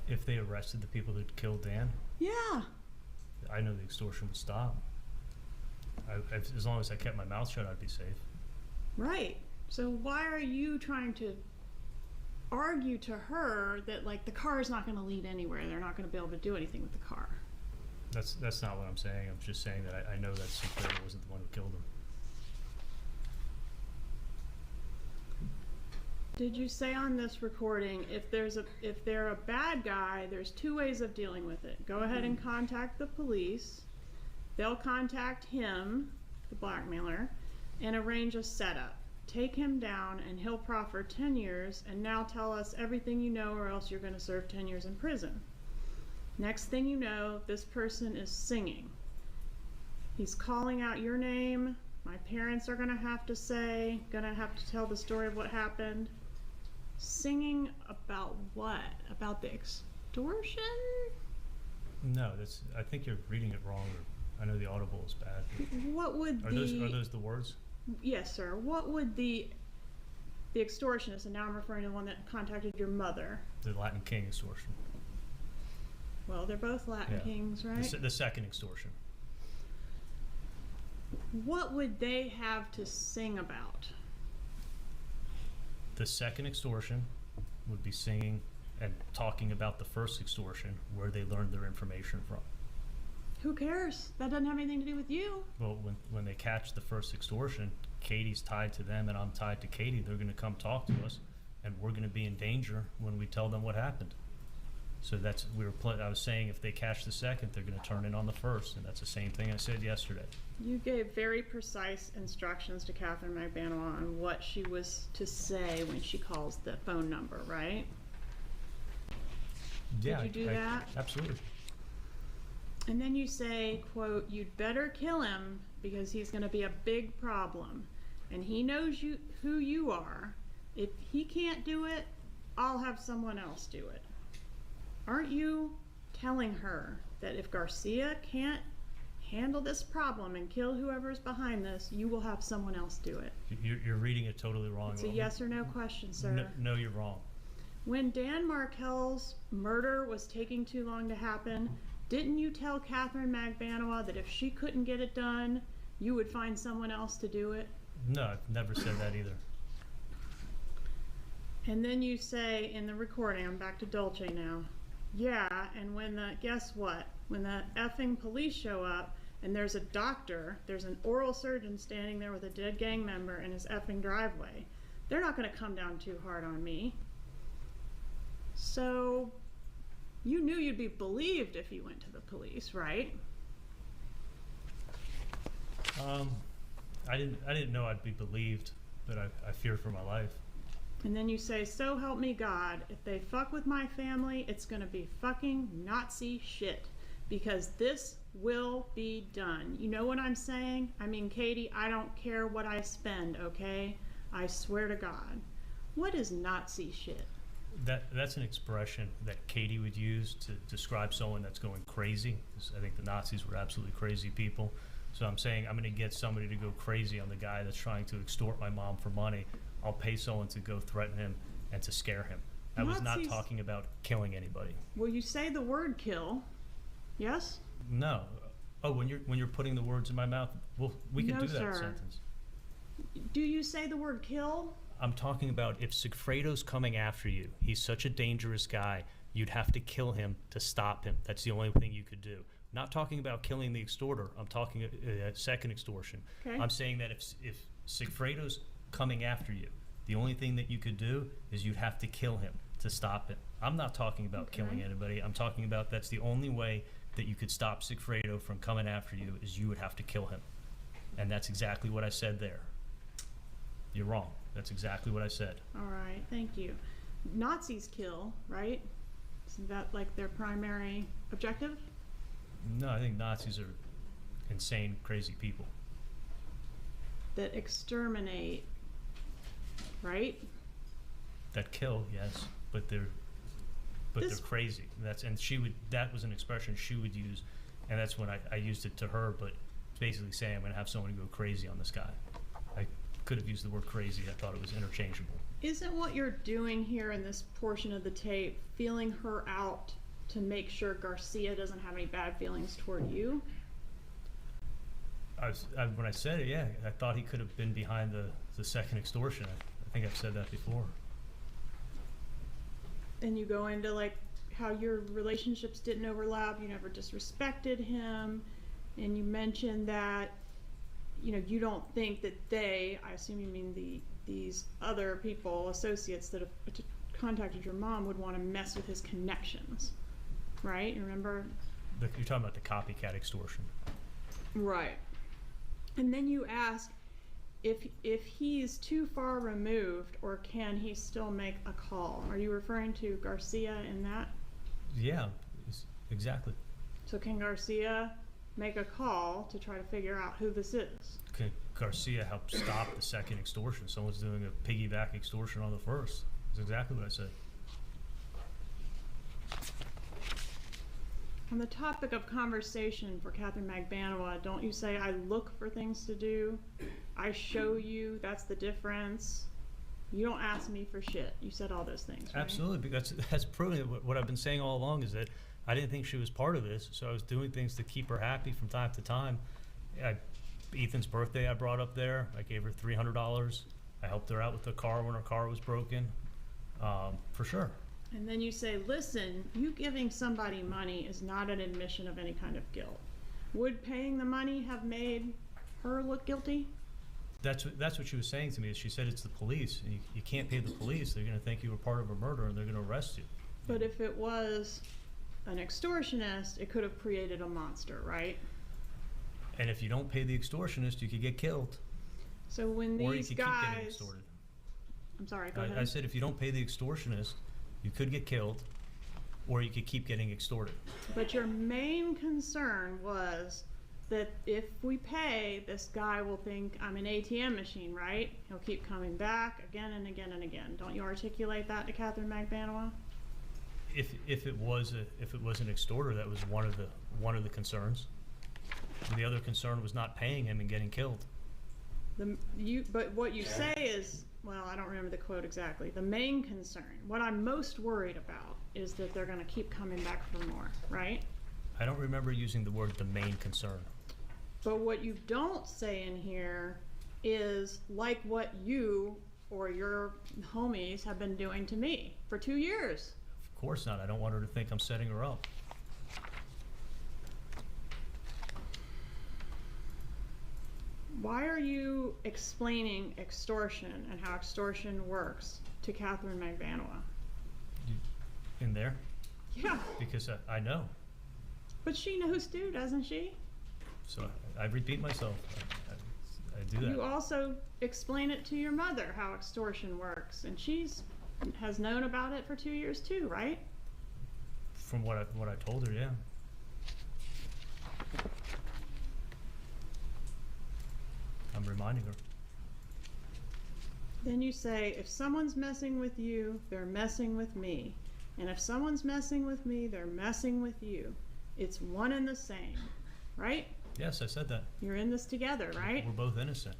If they arrested the people that killed Dan, Yeah. I know the extortion would stop. As long as I kept my mouth shut, I'd be safe. Right. So why are you trying to argue to her that, like, the car is not going to lead anywhere? They're not going to be able to do anything with the car. That's not what I'm saying. I'm just saying that I know that Sigfredo wasn't the one who killed him. Did you say on this recording, if they're a bad guy, there's two ways of dealing with it? Go ahead and contact the police. They'll contact him, the blackmailer, and arrange a setup. Take him down and he'll proffer 10 years and now tell us everything you know or else you're going to serve 10 years in prison. Next thing you know, this person is singing. He's calling out your name. My parents are going to have to tell the story of what happened. Singing about what? About the extortion? No, I think you're reading it wrong. I know the audible is bad. What would Are those the words? Yes, sir. What would the extortionist, and now I'm referring to the one that contacted your mother. The Latin King extortion. Well, they're both Latin kings, right? The second extortion. What would they have to sing about? The second extortion would be singing and talking about the first extortion, where they learned their information from. Who cares? That doesn't have anything to do with you. Well, when they catch the first extortion, Katie's tied to them and I'm tied to Katie. They're going to come talk to us, and we're going to be in danger when we tell them what happened. So I was saying if they catch the second, they're going to turn in on the first, and that's the same thing I said yesterday. You gave very precise instructions to Katherine Magbanua on what she was to say when she calls the phone number, right? Yeah, Did you do that? Absolutely. And then you say, quote, "You'd better kill him because he's going to be a big problem. And he knows who you are. If he can't do it, I'll have someone else do it." Aren't you telling her that if Garcia can't handle this problem and kill whoever's behind this, you will have someone else do it? You're reading it totally wrong. It's a yes or no question, sir. No, you're wrong. When Dan Markel's murder was taking too long to happen, didn't you tell Katherine Magbanua that if she couldn't get it done, you would find someone else to do it? No, I've never said that either. And then you say in the recording, I'm back to Dolce now, yeah, and guess what? When the effing police show up and there's a doctor, there's an oral surgeon standing there with a dead gang member in his effing driveway, they're not going to come down too hard on me. So you knew you'd be believed if you went to the police, right? I didn't know I'd be believed, but I feared for my life. And then you say, "So help me God, if they fuck with my family, it's gonna be fucking Nazi shit. Because this will be done." You know what I'm saying? I mean, Katie, I don't care what I spend, okay? I swear to God. What is Nazi shit? That's an expression that Katie would use to describe someone that's going crazy. 'Cause I think the Nazis were absolutely crazy people. So I'm saying I'm going to get somebody to go crazy on the guy that's trying to extort my mom for money. I'll pay someone to go threaten him and to scare him. I was not talking about killing anybody. Well, you say the word kill. Yes? No. Oh, when you're putting the words in my mouth, well, we can No, do that sir. sentence. Do you say the word kill? I'm talking about if Sigfredo's coming after you, he's such a dangerous guy, you'd have to kill him to stop him. That's the only thing you could do. Not talking about killing the extorter. I'm talking second extortion. Okay. I'm saying that if Sigfredo's coming after you, the only thing that you could do is you'd have to kill him to stop him. I'm not talking about killing anybody. I'm talking about that's the only way that you could stop Sigfredo from coming after you is you would have to kill him. And that's exactly what I said there. You're wrong. That's exactly what I said. All right, thank you. Nazis kill, right? Isn't that like their primary objective? No, I think Nazis are insane, crazy people. That exterminate, right? That kill, yes, but they're crazy. That was an expression she would use, and that's when I used it to her. But it's basically saying I'm going to have someone go crazy on this guy. I could have used the word crazy. I thought it was interchangeable. Isn't what you're doing here in this portion of the tape feeling her out to make sure Garcia doesn't have any bad feelings toward you? When I said it, yeah, I thought he could have been behind the second extortion. I think I've said that before. And you go into like how your relationships didn't overlap, you never disrespected him, and you mentioned that, you know, you don't think that they, I assume you mean these other people, associates that have contacted your mom, would want to mess with his connections, right? You remember? You're talking about the copycat extortion. Right. And then you ask if he's too far removed, or can he still make a call? Are you referring to Garcia in that? Yeah, exactly. So can Garcia make a call to try to figure out who this is? Garcia helped stop the second extortion. Someone's doing a piggyback extortion on the first. That's exactly what I said. On the topic of conversation for Katherine Magbanua, don't you say, I look for things to do, I show you, that's the difference, you don't ask me for shit. You said all those things, right? Absolutely, because that's proven what I've been saying all along, is that I didn't think she was part of this, so I was doing things to keep her happy from time to time. Ethan's birthday I brought up there, I gave her $300. I helped her out with the car when her car was broken, for sure. And then you say, listen, you giving somebody money is not an admission of any kind of guilt. Would paying the money have made her look guilty? That's what she was saying to me. Is she said it's the police, and you can't pay the police. They're going to think you were part of a murder, and they're going to arrest you. But if it was an extortionist, it could have created a monster, right? And if you don't pay the extortionist, you could get killed. So when or you these could keep getting guys, extorted. I'm sorry, go ahead. I said if you don't pay the extortionist, you could get killed, or you could keep getting extorted. But your main concern was that if we pay, this guy will think I'm an ATM machine, right? He'll keep coming back again and again and again. Don't you articulate that to Katherine Magbanua? If it was an extorter, that was one of the concerns. And the other concern was not paying him and getting killed. But what you say is, well, I don't remember the quote exactly. The main concern, what I'm most worried about, is that they're going to keep coming back for more, right? I don't remember using the word the main concern. But what you don't say in here is like what you or your homies have been doing to me for 2 years. Of course not. I don't want her to think I'm setting her up. Why are you explaining extortion and how extortion works to Katherine Magbanua? In there? Yeah. Because I know. But she knows too, doesn't she? So I repeat myself. I do that. You also explain it to your mother how extortion works, and has known about it for 2 years too, right? From what I told her, yeah. I'm reminding her. Then you say, if someone's messing with you, they're messing with me. And if someone's messing with me, they're messing with you. It's one and the same, right? Yes, I said that. You're in this together, right? We're both innocent.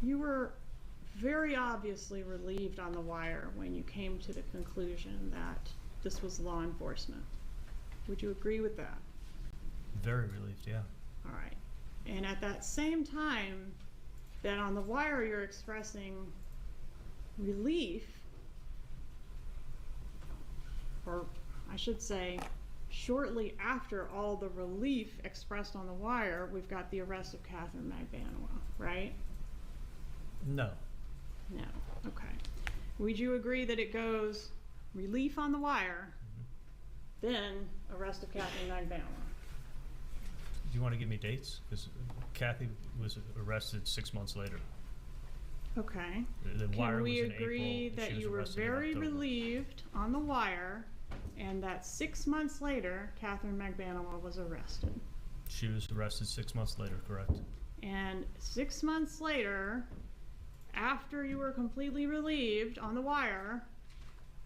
You were very obviously relieved on the wire when you came to the conclusion that this was law enforcement. Would you agree with that? Very relieved, yeah. All right. And at that same time that on the wire you're expressing relief, or I should say, shortly after all the relief expressed on the wire, we've got the arrest of Katherine Magbanua, right? No. No. Okay. Would you agree that it goes relief on the wire, then arrest of Katherine Magbanua? Do you want to give me dates? Because Kathy was arrested 6 months later. Okay. The wire Can was we in agree April, and that she was you were arrested in very October. relieved on the wire, and that 6 months later, Katherine Magbanua was arrested? She was arrested 6 months later, correct? And 6 months later, after you were completely relieved on the wire,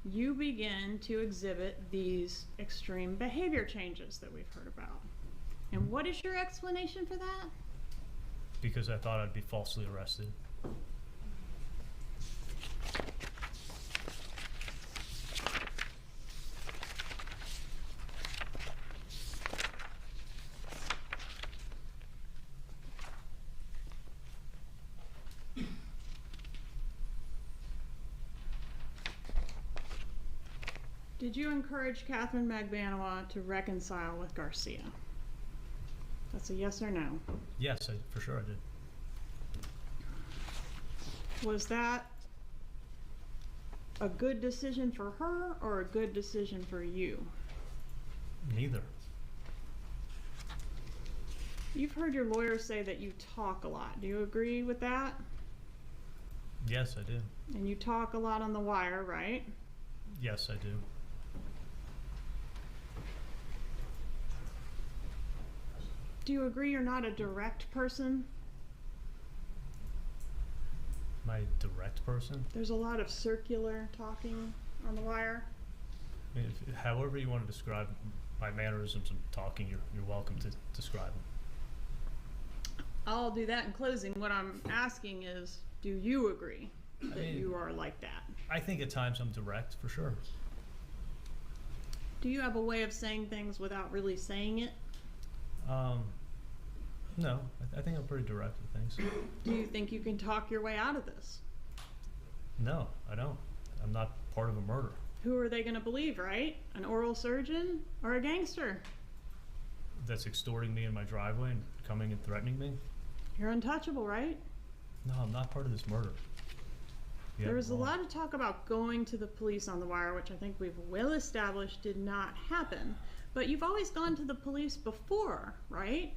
you begin to exhibit these extreme behavior changes that we've heard about. And what is your explanation for that? Because I thought I'd be falsely arrested. Did you encourage Katherine Magbanua to reconcile with Garcia? That's a yes or no. Yes, for sure I did. Was that a good decision for her or a good decision for you? Neither. You've heard your lawyer say that you talk a lot. Do you agree with that? Yes, I do. And you talk a lot on the wire, right? Yes, I do. Do you agree you're not a direct person? My direct person? There's a lot of circular talking on the wire. I mean, however you want to describe my mannerisms of talking, you're welcome to describe them. I'll do that in closing. What I'm asking is, do you agree that you are like that? I think at times I'm direct, for sure. Do you have a way of saying things without really saying it? No, I think I'm pretty direct with things. Do you think you can talk your way out of this? No, I don't. I'm not part of a murder. Who are they going to believe, right? An oral surgeon or a gangster? That's extorting me in my driveway and coming and threatening me? You're untouchable, right? No, I'm not part of this murder. There was a lot of talk about going to the police on the wire, which I think we've well established did not happen. But you've always gone to the police before, right?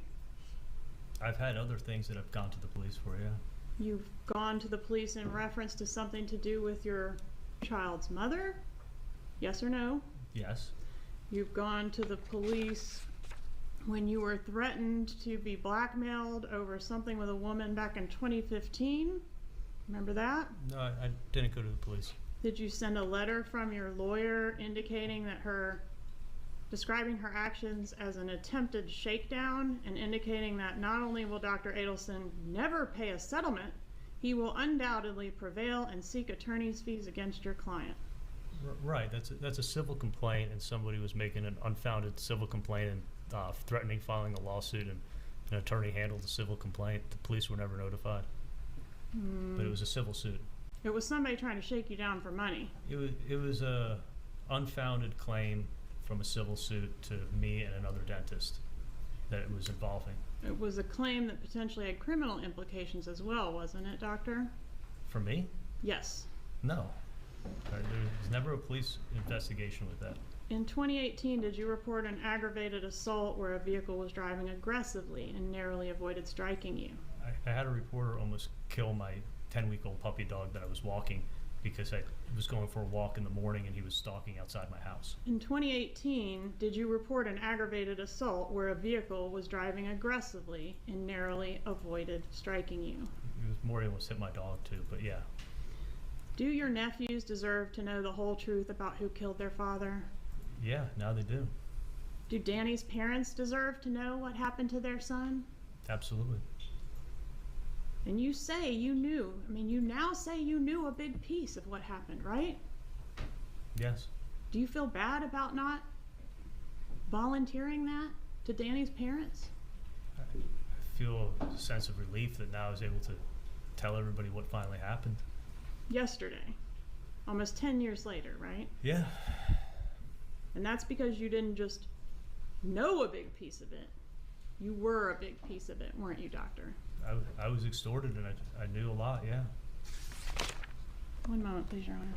I've had other things that I've gone to the police for, yeah. You've gone to the police in reference to something to do with your child's mother? Yes or no? Yes. You've gone to the police when you were threatened to be blackmailed over something with a woman back in 2015? Remember that? No, I didn't go to the police. Did you send a letter from your lawyer indicating that describing her actions as an attempted shakedown and indicating that not only will Dr. Adelson never pay a settlement, he will undoubtedly prevail and seek attorney's fees against your client? Right, that's a civil complaint, and somebody was making an unfounded civil complaint and threatening filing a lawsuit, and an attorney handled the civil complaint. The police were never notified. But it was a civil suit. It was somebody trying to shake you down for money. It was a unfounded claim from a civil suit to me and another dentist that it was involving. It was a claim that potentially had criminal implications as well, wasn't it, Doctor? For me? Yes. No. There's never a police investigation with that. In 2018, did you report an aggravated assault where a vehicle was driving aggressively and narrowly avoided striking you? I had a reporter almost kill my 10-week-old puppy dog that I was walking because I was going for a walk in the morning and he was stalking outside my house. In 2018, did you report an aggravated assault where a vehicle was driving aggressively and narrowly avoided striking you? It was more he almost hit my dog too, but yeah. Do your nephews deserve to know the whole truth about who killed their father? Yeah, now they do. Do Danny's parents deserve to know what happened to their son? Absolutely. And you say you knew. I mean, you now say you knew a big piece of what happened, right? Yes. Do you feel bad about not volunteering that to Danny's parents? I feel a sense of relief that now I was able to tell everybody what finally happened. Yesterday. Almost 10 years later, right? Yeah. And that's because you didn't just know a big piece of it. You were a big piece of it, weren't you, Doctor? I was extorted and I knew a lot, yeah. One moment, please, Your Honor.